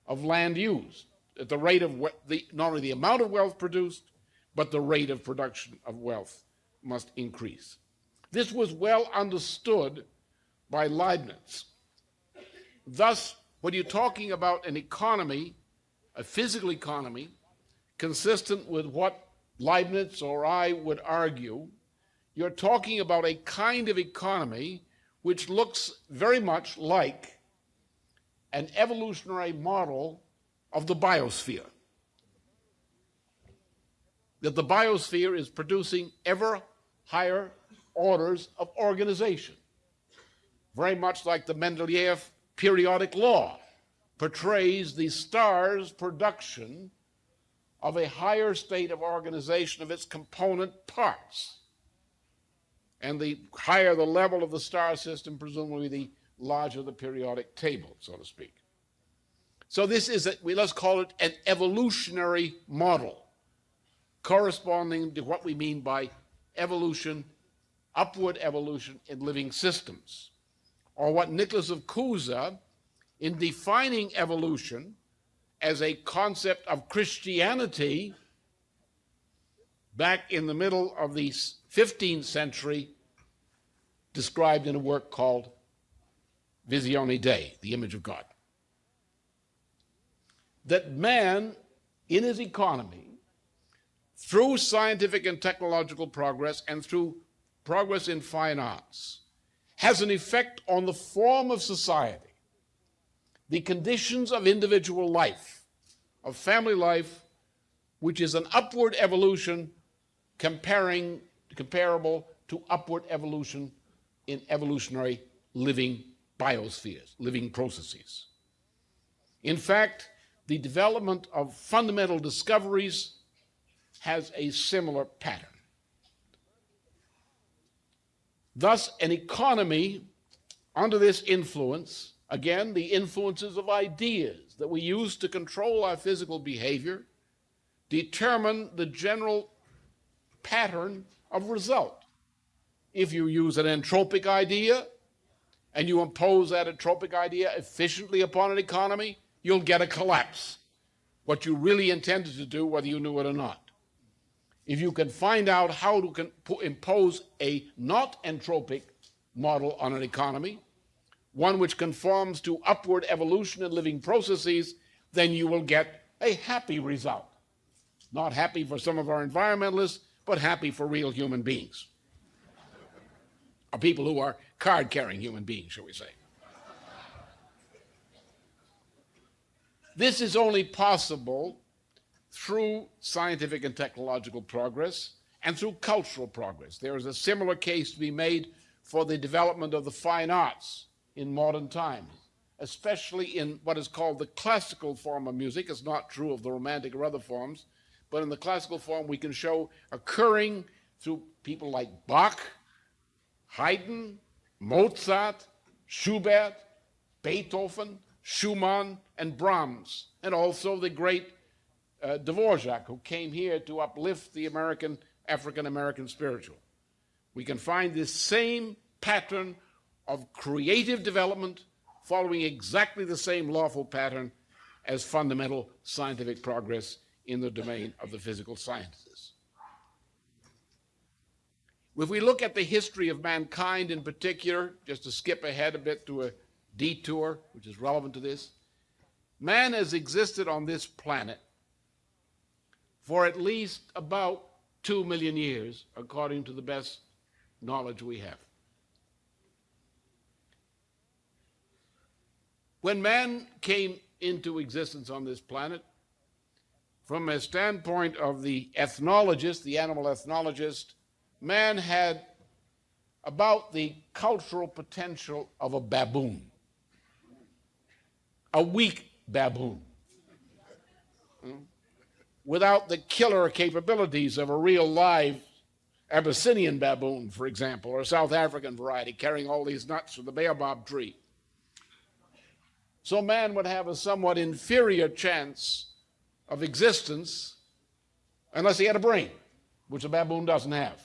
of land used, at the rate of not only the amount of wealth produced, but the rate of production of wealth must increase. This was well understood by Leibniz. Thus, when you're talking about an economy, a physical economy, consistent with what Leibniz or I would argue, you're talking about a kind of economy which looks very much like an evolutionary model of the biosphere. That the biosphere is producing ever higher orders of organization, very much like the Mendeleev periodic law portrays the star's production of a higher state of organization of its component parts. And the higher the level of the star system, presumably the larger the periodic table, so to speak. So this is, let's call it an evolutionary model, corresponding to what we mean by evolution, upward evolution in living systems. Or what Nicholas of Cusa, in defining evolution as a concept of Christianity back in the middle of the 15th century, described in a work called visione Dei, the image of God. That man, in his economy, through scientific and technological progress and through progress in fine arts, has an effect on the form of society, the conditions of individual life, of family life, which is an upward evolution comparable to upward evolution in evolutionary living biospheres, living processes. In fact, the development of fundamental discoveries has a similar pattern. Thus, an economy under this influence, again, the influences of ideas that we use to control our physical behavior, determine the general pattern of result. If you use an entropic idea and you impose that entropic idea efficiently upon an economy, you'll get a collapse. What you really intended to do, whether you knew it or not. If you can find out how to impose a not entropic model on an economy, one which conforms to upward evolution in living processes, then you will get a happy result. Not happy for some of our environmentalists, but happy for real human beings. Or people who are card-carrying human beings, shall we say. This is only possible through scientific and technological progress and through cultural progress. There is a similar case to be made for the development of the fine arts in modern times, especially in what is called the classical form of music. It's not true of the romantic or other forms, but in the classical form we can show occurring through people like Bach, Haydn, Mozart, Schubert, Beethoven, Schumann, and Brahms, and also the great Dvorak, who came here to uplift the African-American spiritual. We can find this same pattern of creative development following exactly the same lawful pattern as fundamental scientific progress in the domain of the physical sciences. If we look at the history of mankind in particular, just to skip ahead a bit to a detour, which is relevant to this, man has existed on this planet for at least about 2 million years, according to the best knowledge we have. When man came into existence on this planet, from a standpoint of the ethnologist, the animal ethnologist, man had about the cultural potential of a baboon, a weak baboon, without the killer capabilities of a real live Abyssinian baboon, for example, or South African variety, carrying all these nuts from the baobab tree. So man would have a somewhat inferior chance of existence unless he had a brain, which a baboon doesn't have.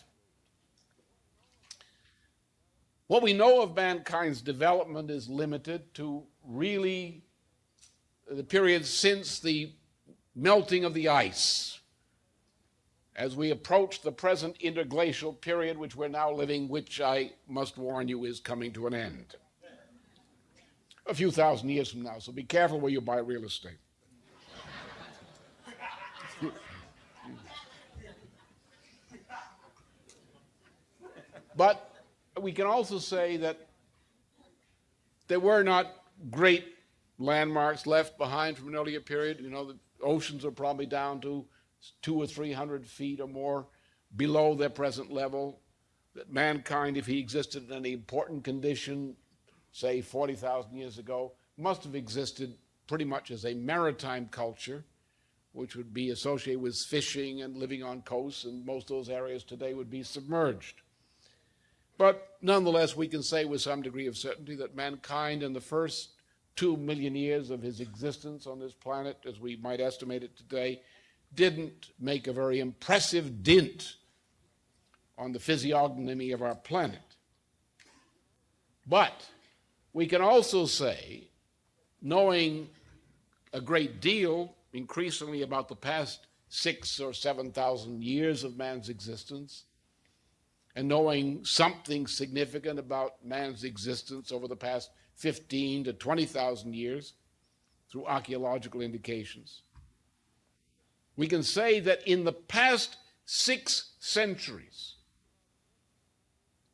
What we know of mankind's development is limited to really the period since the melting of the ice. As we approach the present interglacial period which we're now living, which I must warn you is coming to an end. A few thousand years from now, so be careful where you buy real estate. But we can also say that there were not great landmarks left behind from an earlier period. You know, the oceans are probably down to 200 or 300 feet or more below their present level. That mankind, if he existed in any important condition, say 40,000 years ago, must have existed pretty much as a maritime culture, which would be associated with fishing and living on coasts, and most of those areas today would be submerged. But nonetheless, we can say with some degree of certainty that mankind in the first 2 million years of his existence on this planet, as we might estimate it today, didn't make a very impressive dent on the physiognomy of our planet. But we can also say, knowing a great deal increasingly about the past 6,000 or 7,000 years of man's existence, and knowing something significant about man's existence over the past 15 to 20,000 years through archaeological indications. We can say that in the past 6 centuries,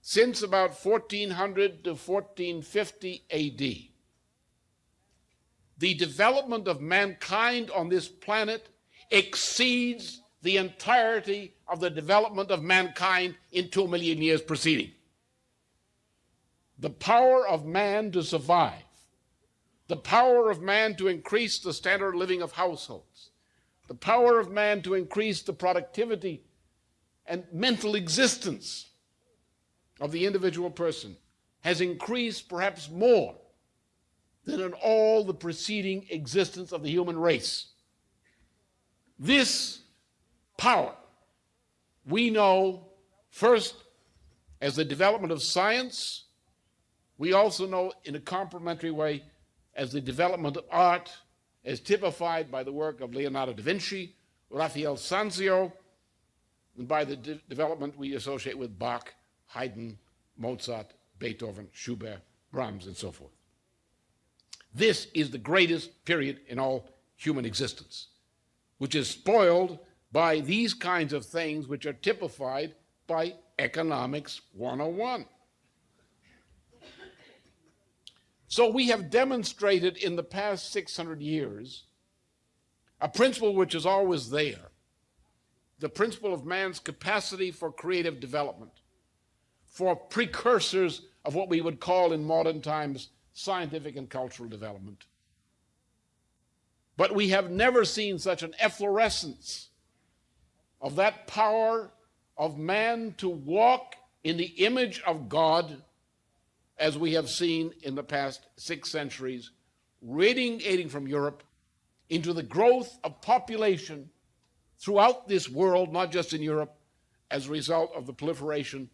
since about 1400 to 1450 AD, the development of mankind on this planet exceeds the entirety of the development of mankind in 2 million years preceding. The power of man to survive, the power of man to increase the standard of living of households, the power of man to increase the productivity and mental existence of the individual person has increased perhaps more than in all the preceding existence of the human race. This power we know first as the development of science. We also know in a complementary way as the development of art, as typified by the work of Leonardo da Vinci, Raphael Sanzio, and by the development we associate with Bach, Haydn, Mozart, Beethoven, Schubert, Brahms, and so forth. This is the greatest period in all human existence, which is spoiled by these kinds of things which are typified by Economics 101. So we have demonstrated in the past 600 years a principle which is always there, the principle of man's capacity for creative development, for precursors of what we would call in modern times scientific and cultural development. But we have never seen such an efflorescence of that power of man to walk in the image of God as we have seen in the past 6 centuries, radiating from Europe into the growth of population throughout this world, not just in Europe, as a result of the proliferation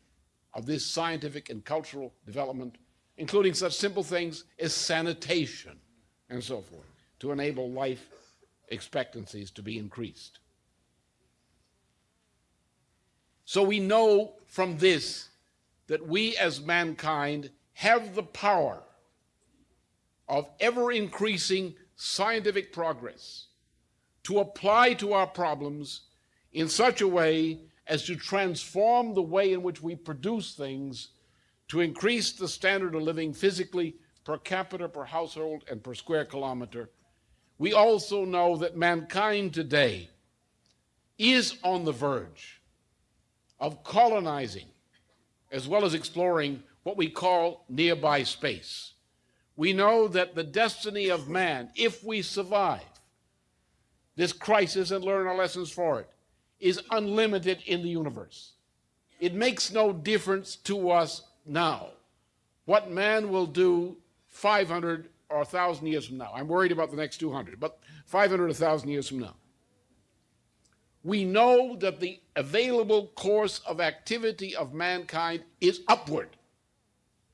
of this scientific and cultural development, including such simple things as sanitation and so forth, to enable life expectancies to be increased. So we know from this that we as mankind have the power of ever-increasing scientific progress to apply to our problems in such a way as to transform the way in which we produce things, to increase the standard of living physically, per capita, per household, and per square kilometer. We also know that mankind today is on the verge of colonizing, as well as exploring, what we call nearby space. We know that the destiny of man, if we survive this crisis and learn our lessons for it, is unlimited in the universe. It makes no difference to us now what man will do 500 or 1,000 years from now. I'm worried about the next 200, but 500 or 1,000 years from now. We know that the available course of activity of mankind is upward,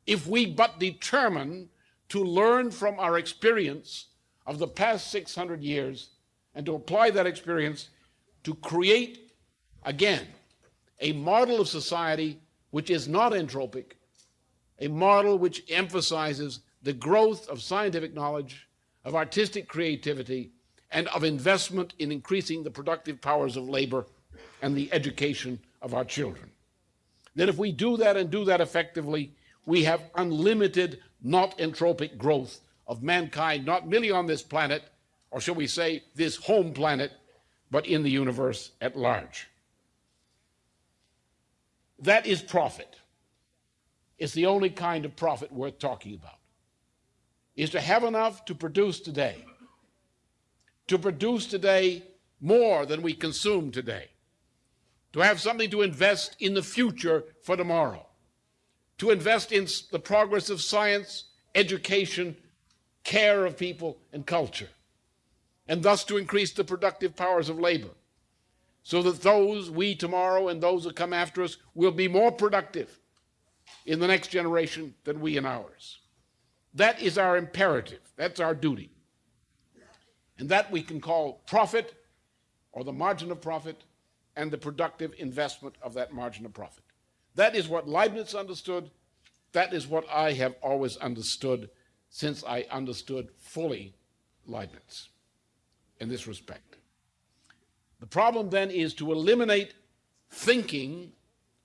if we but determine to learn from our experience of the past 600 years and to apply that experience to create, again, a model of society which is not entropic, a model which emphasizes the growth of scientific knowledge, of artistic creativity, and of investment in increasing the productive powers of labor and the education of our children. That if we do that and do that effectively, we have unlimited, not entropic growth of mankind, not merely on this planet, or shall we say this home planet, but in the universe at large. That is profit. It's the only kind of profit worth talking about, is to have enough to produce today more than we consume today, to have something to invest in the future for tomorrow, to invest in the progress of science, education, care of people, and culture, and thus to increase the productive powers of labor, so that those, we tomorrow and those who come after us, will be more productive in the next generation than we in ours. That is our imperative. That's our duty. And that we can call profit, or the margin of profit, and the productive investment of that margin of profit. That is what Leibniz understood. That is what I have always understood since I understood fully Leibniz in this respect. The problem then is to eliminate thinking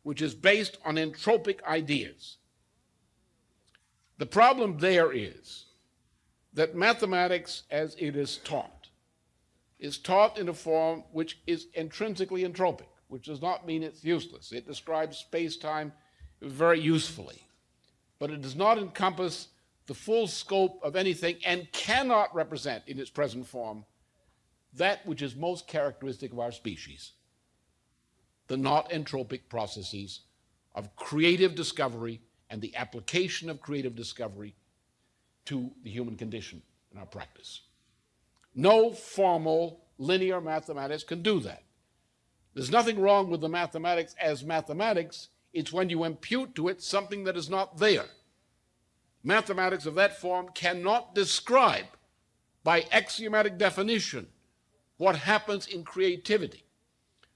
which is based on entropic ideas. The problem there is that mathematics, as it is taught in a form which is intrinsically entropic, which does not mean it's useless. It describes space-time very usefully, but it does not encompass the full scope of anything and cannot represent in its present form that which is most characteristic of our species, the not entropic processes of creative discovery and the application of creative discovery to the human condition in our practice. No formal linear mathematics can do that. There's nothing wrong with the mathematics as mathematics. It's when you impute to it something that is not there. Mathematics of that form cannot describe by axiomatic definition what happens in creativity.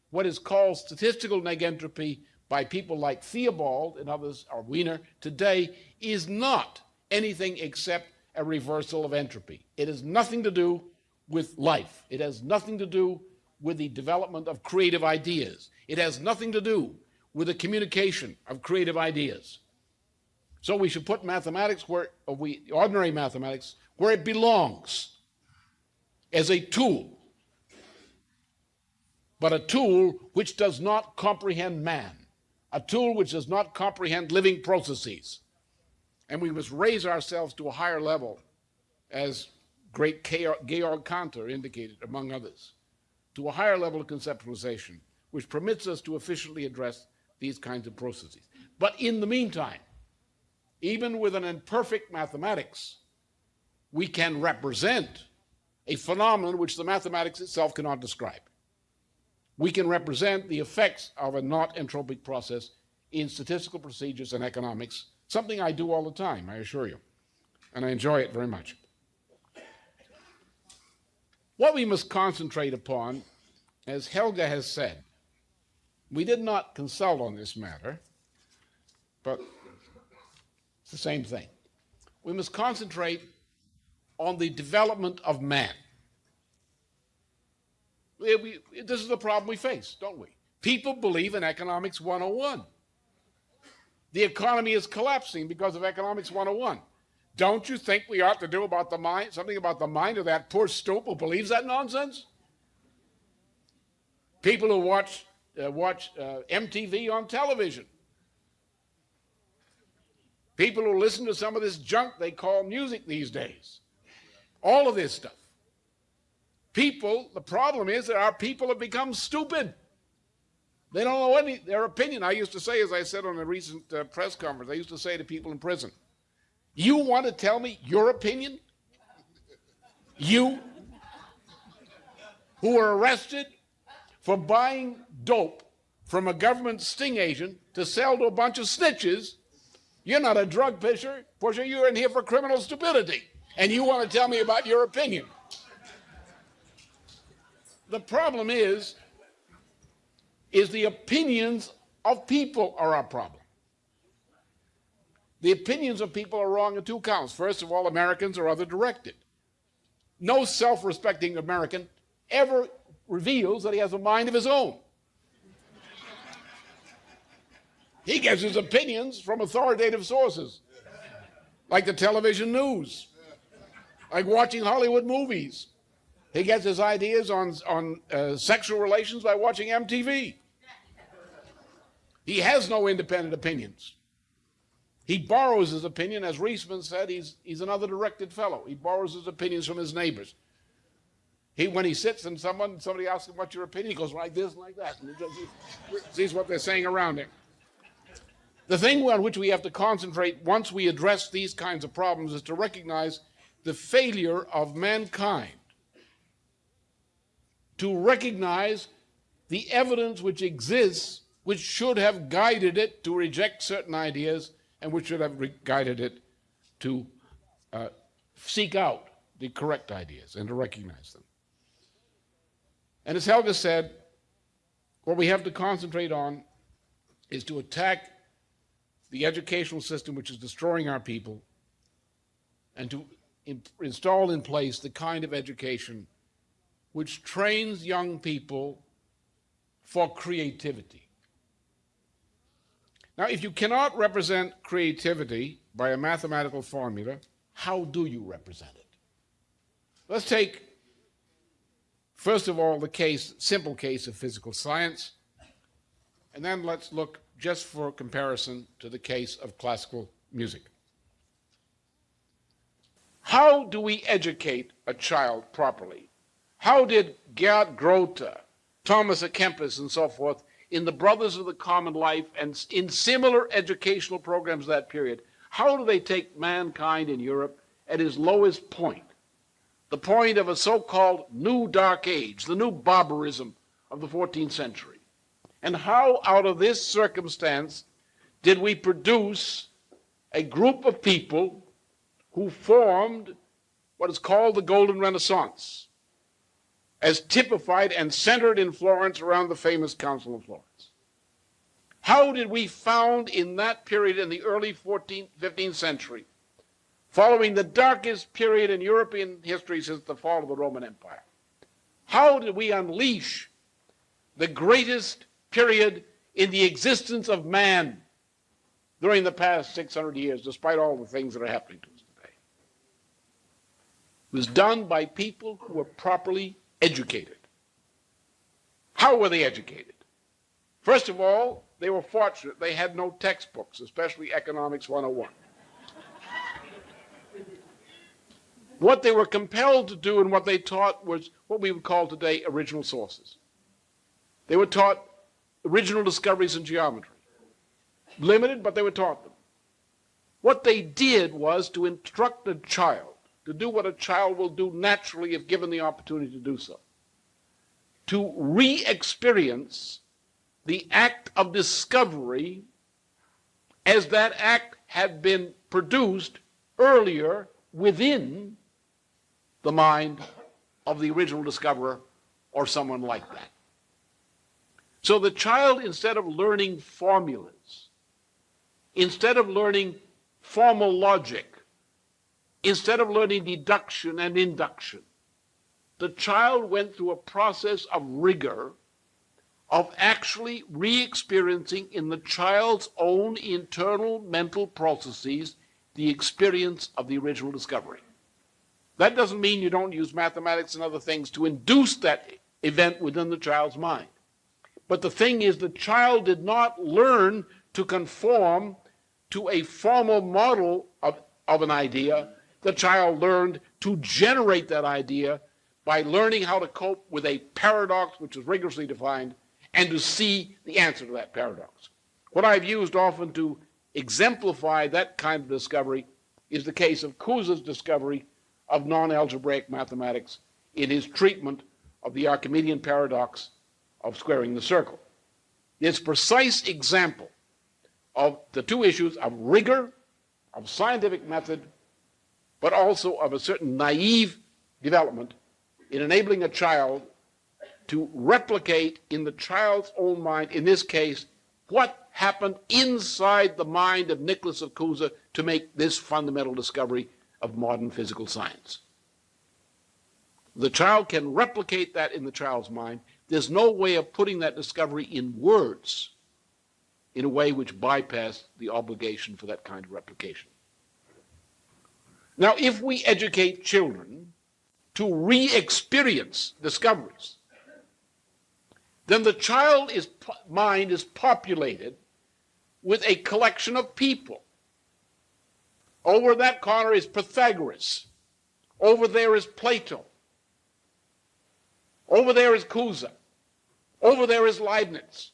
What is called statistical negentropy by people like Theobald and others, or Wiener, today is not anything except a reversal of entropy. It has nothing to do with life. It has nothing to do with the development of creative ideas. It has nothing to do with the communication of creative ideas. So we should put mathematics ordinary mathematics, where it belongs, as a tool, but a tool which does not comprehend man, a tool which does not comprehend living processes. And we must raise ourselves to a higher level, as great Georg Cantor indicated, among others, to a higher level of conceptualization, which permits us to efficiently address these kinds of processes. But in the meantime, even with an imperfect mathematics, we can represent a phenomenon which the mathematics itself cannot describe. We can represent the effects of a not entropic process in statistical procedures and economics, something I do all the time, I assure you, and I enjoy it very much. What we must concentrate upon, as Helge has said, we did not consult on this matter, but it's the same thing. We must concentrate on the development of man. This is the problem we face, don't we? People believe in Economics 101. The economy is collapsing because of Economics 101. Don't you think we ought to do about the mind, something about the mind of that poor stoop who believes that nonsense? People who watch MTV on television. People who listen to some of this junk they call music these days. All of this stuff. The problem is that our people have become stupid. They don't know their opinion. I used to say, as I said on a recent press conference, I used to say to people in prison, you want to tell me your opinion? You, who were arrested for buying dope from a government sting agent to sell to a bunch of snitches, you're not a drug pusher, you're in here for criminal stupidity, and you want to tell me about your opinion. The problem is the opinions of people are our problem. The opinions of people are wrong on two counts. First of all, Americans are other-directed. No self-respecting American ever reveals that he has a mind of his own. He gets his opinions from authoritative sources, like the television news, like watching Hollywood movies. He gets his ideas on sexual relations by watching MTV. He has no independent opinions. He borrows his opinion, as Reisman said, he's an other-directed fellow. He borrows his opinions from his neighbors. When he sits and somebody asks him, what's your opinion? He goes like this and like that, and he sees what they're saying around him. The thing on which we have to concentrate once we address these kinds of problems is to recognize the failure of mankind to recognize the evidence which exists, which should have guided it to reject certain ideas and which should have guided it to seek out the correct ideas and to recognize them. And as Helge said, what we have to concentrate on is to attack the educational system which is destroying our people and to install in place the kind of education which trains young people for creativity. Now, if you cannot represent creativity by a mathematical formula, how do you represent it? Let's take, first of all, the simple case of physical science, and then let's look, just for comparison, to the case of classical music. How do we educate a child properly? How did Gerd Grote, Thomas à Kempis, and so forth, in the Brothers of the Common Life and in similar educational programs of that period, how do they take mankind in Europe at his lowest point, the point of a so-called new dark age, the new barbarism of the 14th century? And how, out of this circumstance, did we produce a group of people who formed what is called the Golden Renaissance, as typified and centered in Florence around the famous Council of Florence? How did we found in that period, in the early 14th, 15th century, following the darkest period in European history since the fall of the Roman Empire, how did we unleash the greatest period in the existence of man during the past 600 years, despite all the things that are happening to us today? It was done by people who were properly educated. How were they educated? First of all, they were fortunate. They had no textbooks, especially Economics 101. What they were compelled to do and what they taught was what we would call today original sources. They were taught original discoveries in geometry. Limited, but they were taught them. What they did was to instruct a child to do what a child will do naturally if given the opportunity to do so. To re-experience the act of discovery as that act had been produced earlier within the mind of the original discoverer or someone like that. So the child, instead of learning formulas, instead of learning formal logic, instead of learning deduction and induction, the child went through a process of rigor, of actually re-experiencing in the child's own internal mental processes the experience of the original discovery. That doesn't mean you don't use mathematics and other things to induce that event within the child's mind. But the thing is, the child did not learn to conform to a formal model of an idea. The child learned to generate that idea by learning how to cope with a paradox which is rigorously defined and to see the answer to that paradox. What I've used often to exemplify that kind of discovery is the case of Cousé's discovery of non-algebraic mathematics in his treatment of the Archimedean paradox of squaring the circle. It's a precise example of the two issues of rigor, of scientific method, but also of a certain naive development in enabling a child to replicate in the child's own mind, in this case, what happened inside the mind of Nicholas of Cusa to make this fundamental discovery of modern physical science. The child can replicate that in the child's mind. There's no way of putting that discovery in words in a way which bypassed the obligation for that kind of replication. Now, if we educate children to re-experience discoveries, then the child's mind is populated with a collection of people. Over that corner is Pythagoras. Over there is Plato. Over there is Cusa. Over there is Leibniz.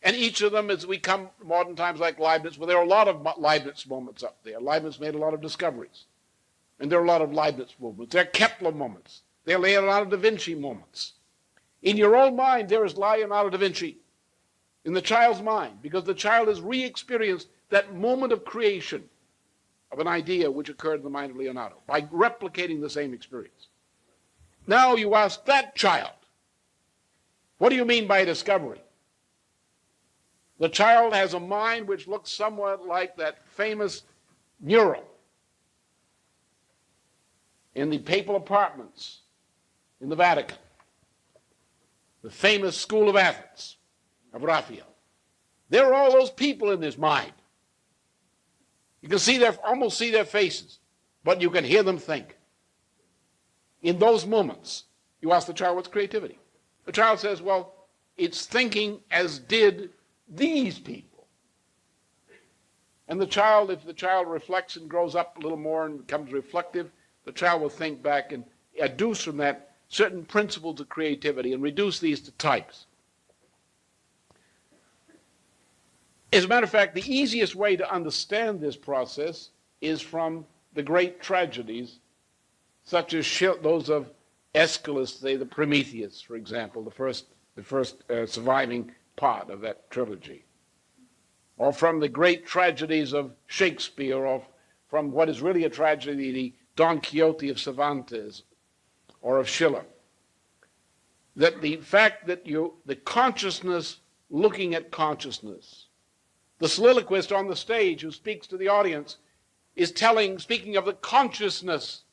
And each of them, as we come to modern times like Leibniz, well, there are a lot of Leibniz moments up there. Leibniz made a lot of discoveries. And there are a lot of Leibniz moments. There are Kepler moments. There are Leonardo da Vinci moments. In your own mind, there is Leonardo da Vinci in the child's mind, because the child has re-experienced that moment of creation of an idea which occurred in the mind of Leonardo by replicating the same experience. Now you ask that child, what do you mean by discovery? The child has a mind which looks somewhat like that famous mural in the papal apartments in the Vatican, the famous School of Athens of Raphael. There are all those people in his mind. You can almost see their faces, but you can hear them think. In those moments, you ask the child, what's creativity? The child says, well, it's thinking as did these people. And the child, if the child reflects and grows up a little more and becomes reflective, the child will think back and adduce from that certain principles of creativity and reduce these to types. As a matter of fact, the easiest way to understand this process is from the great tragedies, such as those of Aeschylus, the Prometheus, for example, the first surviving part of that trilogy, or from the great tragedies of Shakespeare, or from what is really a tragedy, the Don Quixote of Cervantes, or of Schiller. That the fact that the consciousness looking at consciousness, the soliloquist on the stage who speaks to the audience is speaking of the consciousness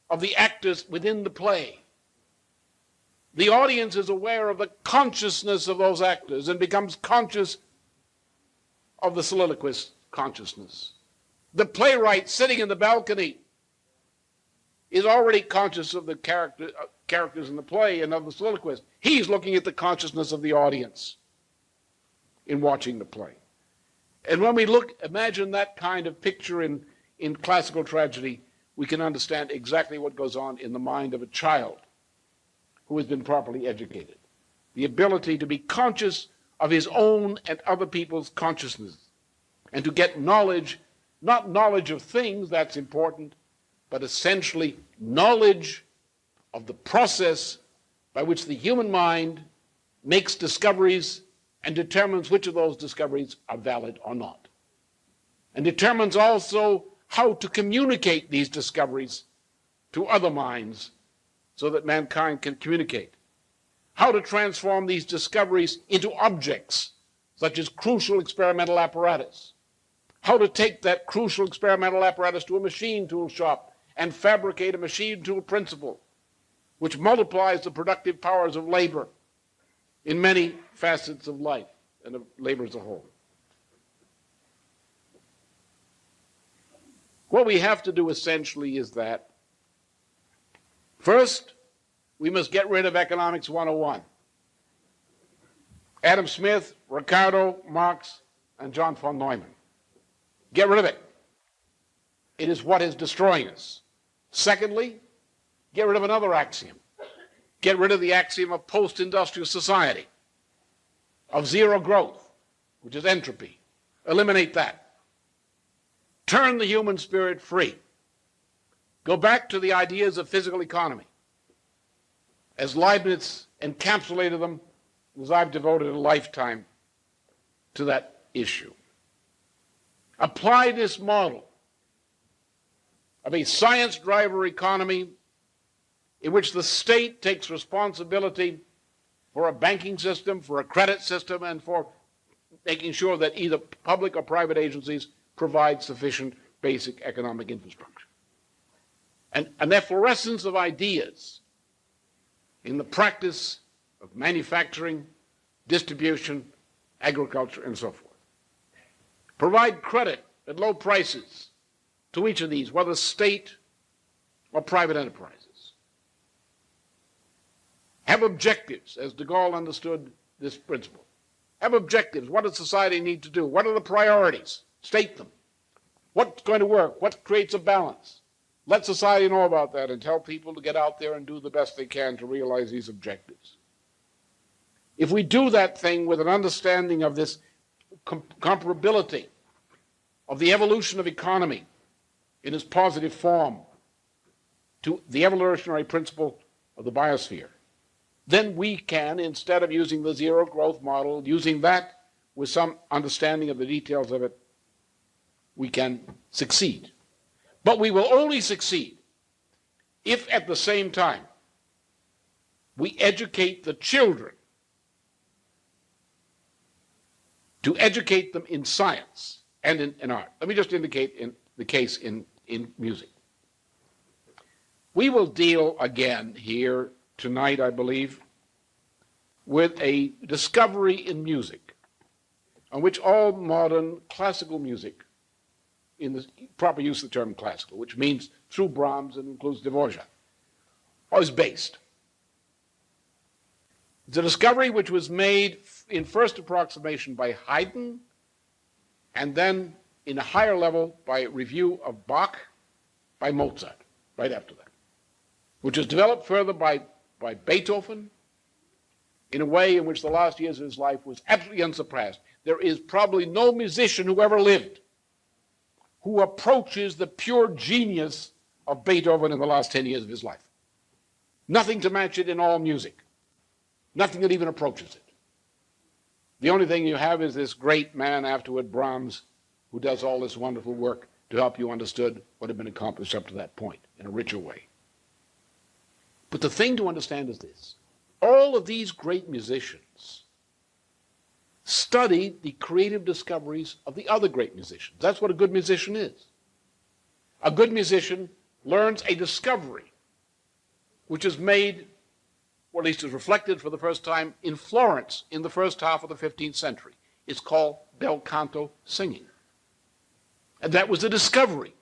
of the actors within the play. The audience is aware of the consciousness of those actors and becomes conscious of the soliloquist's consciousness. The playwright sitting in the balcony is already conscious of the characters in the play and of the soliloquist. He's looking at the consciousness of the audience in watching the play. And when we imagine that kind of picture in classical tragedy, we can understand exactly what goes on in the mind of a child who has been properly educated. The ability to be conscious of his own and other people's consciousness, and to get knowledge, not knowledge of things, that's important, but essentially knowledge of the process by which the human mind makes discoveries and determines which of those discoveries are valid or not. And determines also how to communicate these discoveries to other minds so that mankind can communicate. How to transform these discoveries into objects, such as crucial experimental apparatus. How to take that crucial experimental apparatus to a machine tool shop and fabricate a machine tool principle, which multiplies the productive powers of labor in many facets of life and of labor as a whole. What we have to do essentially is that, first, we must get rid of Economics 101. Adam Smith, Ricardo, Marx, and John von Neumann. Get rid of it. It is what is destroying us. Secondly, get rid of another axiom. Get rid of the axiom of post-industrial society, of zero growth, which is entropy. Eliminate that. Turn the human spirit free. Go back to the ideas of physical economy, as Leibniz encapsulated them, as I've devoted a lifetime to that issue. Apply this model of a science driver economy in which the state takes responsibility for a banking system, for a credit system, and for making sure that either public or private agencies provide sufficient basic economic infrastructure. And an efflorescence of ideas in the practice of manufacturing, distribution, agriculture, and so forth. Provide credit at low prices to each of these, whether state or private enterprises. Have objectives, as de Gaulle understood this principle. Have objectives. What does society need to do? What are the priorities? State them. What's going to work? What creates a balance? Let society know about that and tell people to get out there and do the best they can to realize these objectives. If we do that thing with an understanding of this comparability of the evolution of economy in its positive form to the evolutionary principle of the biosphere, then we can, instead of using the zero growth model, using that with some understanding of the details of it, we can succeed. But we will only succeed if at the same time we educate the children, to educate them in science and in art. Let me just indicate in the case in music. We will deal again here tonight, I believe, with a discovery in music on which all modern classical music, in the proper use of the term classical, which means through Brahms and includes Dvorak, is based. It's a discovery which was made in first approximation by Haydn, and then in a higher level by review of Bach, by Mozart, right after that, which was developed further by Beethoven in a way in which the last years of his life was absolutely unsurpassed. There is probably no musician who ever lived who approaches the pure genius of Beethoven in the last 10 years of his life. Nothing to match it in all music. Nothing that even approaches it. The only thing you have is this great man afterward, Brahms, who does all this wonderful work to help you understand what had been accomplished up to that point in a richer way. But the thing to understand is this. All of these great musicians studied the creative discoveries of the other great musicians. That's what a good musician is. A good musician learns a discovery which is made, or at least is reflected for the first time, in Florence in the first half of the 15th century. It's called bel canto, singing. And that was a discovery.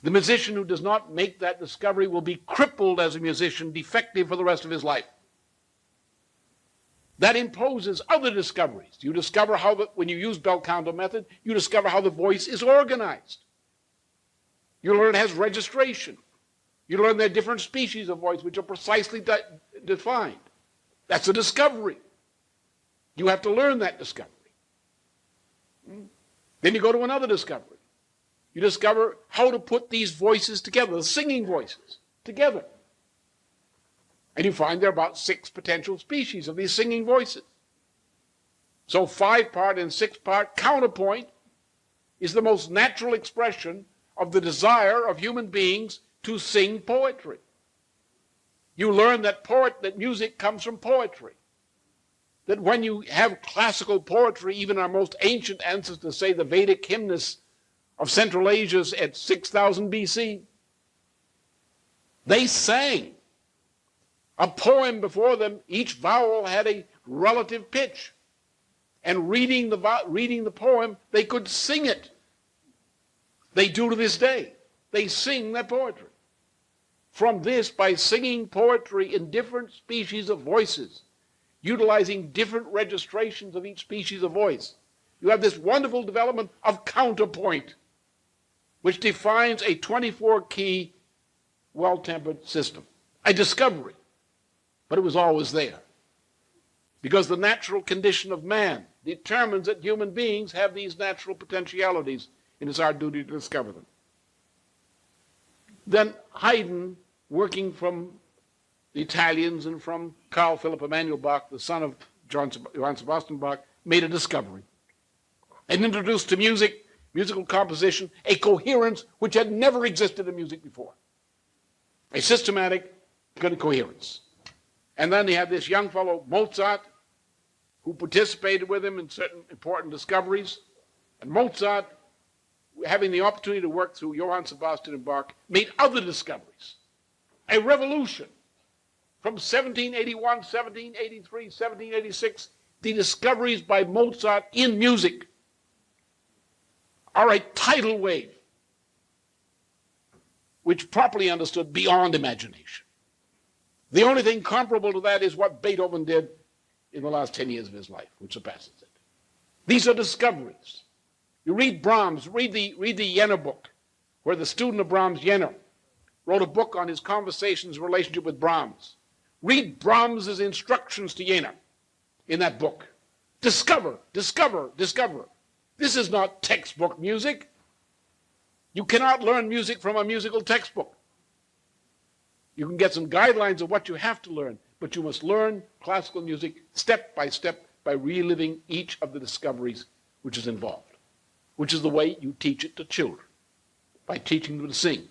The musician who does not make that discovery will be crippled as a musician, defective for the rest of his life. That imposes other discoveries. You discover how, when you use bel canto method, you discover how the voice is organized. You learn it has registration. You learn there are different species of voice which are precisely defined. That's a discovery. You have to learn that discovery. Then you go to another discovery. You discover how to put these voices together, the singing voices, together. And you find there are about 6 potential species of these singing voices. So 5-part and 6-part counterpoint is the most natural expression of the desire of human beings to sing poetry. You learn that music comes from poetry. That when you have classical poetry, even our most ancient ancestors say the Vedic hymnists of Central Asia at 6000 BC, they sang a poem before them. Each vowel had a relative pitch. And reading the poem, they could sing it. They do to this day. They sing their poetry. From this, by singing poetry in different species of voices, utilizing different registrations of each species of voice, you have this wonderful development of counterpoint, which defines a 24-key, well-tempered system. A discovery, but it was always there. Because the natural condition of man determines that human beings have these natural potentialities, and it's our duty to discover them. Then Haydn, working from the Italians and from Carl Philipp Emanuel Bach, the son of Johann Sebastian Bach, made a discovery and introduced to musical composition, a coherence which had never existed in music before. A systematic coherence. And then he had this young fellow, Mozart, who participated with him in certain important discoveries. And Mozart, having the opportunity to work through Johann Sebastian Bach, made other discoveries. A revolution. From 1781, 1783, 1786, the discoveries by Mozart in music are a tidal wave, which properly understood beyond imagination. The only thing comparable to that is what Beethoven did in the last 10 years of his life, which surpasses it. These are discoveries. You read Brahms, read the Jenner book, where the student of Brahms, Jenner, wrote a book on his conversations, relationship with Brahms. Read Brahms's instructions to Jenner in that book. Discover, discover, discover. This is not textbook music. You cannot learn music from a musical textbook. You can get some guidelines of what you have to learn, but you must learn classical music step by reliving each of the discoveries which is involved, which is the way you teach it to children, by teaching them to sing.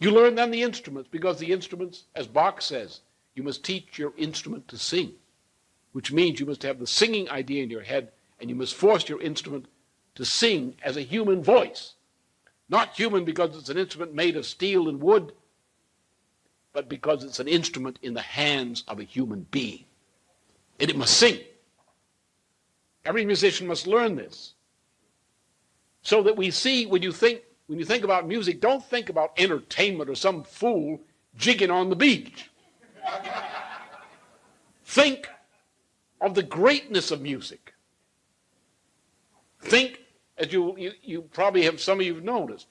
You learn then the instruments, because the instruments, as Bach says, you must teach your instrument to sing, which means you must have the singing idea in your head, and you must force your instrument to sing as a human voice. Not human because it's an instrument made of steel and wood but because it's an instrument in the hands of a human being. And it must sing. Every musician must learn this. So that we see, when you think about music, don't think about entertainment or some fool jigging on the beach. Think of the greatness of music. Think, as you probably have, some of you have noticed,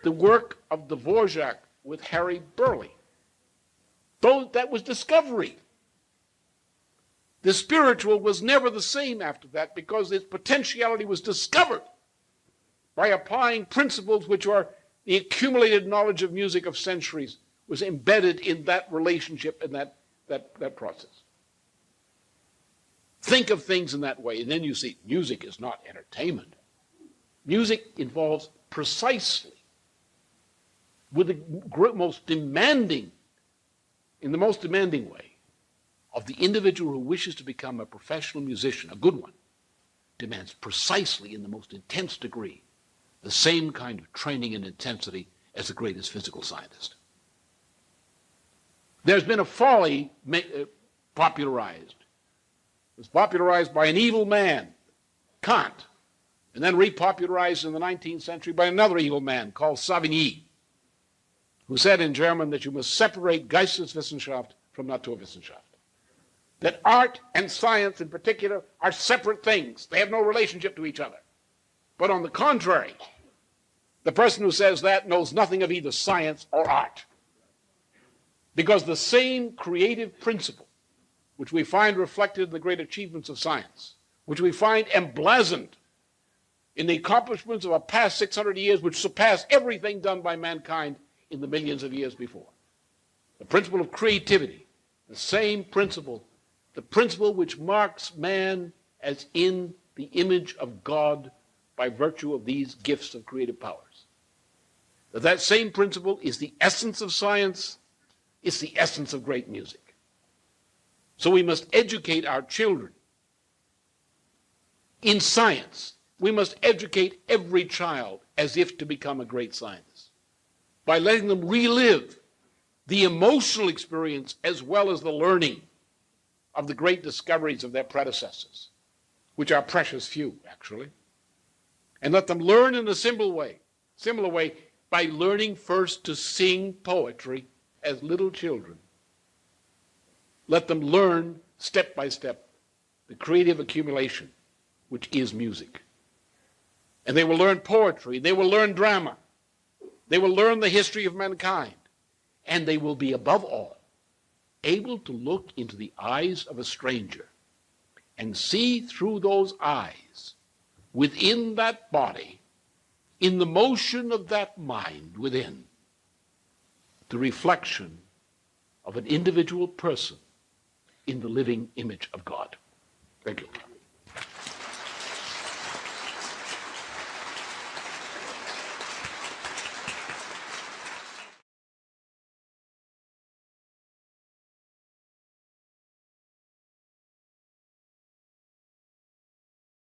the work of Dvorak with Harry Burleigh. That was discovery. The spiritual was never the same after that because its potentiality was discovered by applying principles which are the accumulated knowledge of music of centuries was embedded in that relationship and that process. Think of things in that way, and then you see music is not entertainment. Music involves precisely, with the most demanding, in the most demanding way, of the individual who wishes to become a professional musician, a good one, demands precisely in the most intense degree the same kind of training and intensity as the greatest physical scientist. There's been a folly popularized. It was popularized by an evil man, Kant, and then repopularized in the 19th century by another evil man called Savigny, who said in German that you must separate Geisteswissenschaft from Naturwissenschaft. That art and science in particular are separate things. They have no relationship to each other. But on the contrary, the person who says that knows nothing of either science or art. Because the same creative principle, which we find reflected in the great achievements of science, which we find emblazoned in the accomplishments of our past 600 years, which surpass everything done by mankind in the millions of years before. The principle of creativity, the same principle, the principle which marks man as in the image of God by virtue of these gifts of creative powers. That same principle is the essence of science, it's the essence of great music. So we must educate our children in science. We must educate every child as if to become a great scientist by letting them relive the emotional experience as well as the learning of the great discoveries of their predecessors, which are precious few, actually. And let them learn in a similar way, by learning first to sing poetry as little children. Let them learn step by step the creative accumulation which is music. And they will learn poetry, they will learn drama, they will learn the history of mankind, and they will be above all able to look into the eyes of a stranger and see through those eyes, within that body, in the motion of that mind within, the reflection of an individual person in the living image of God. Thank you.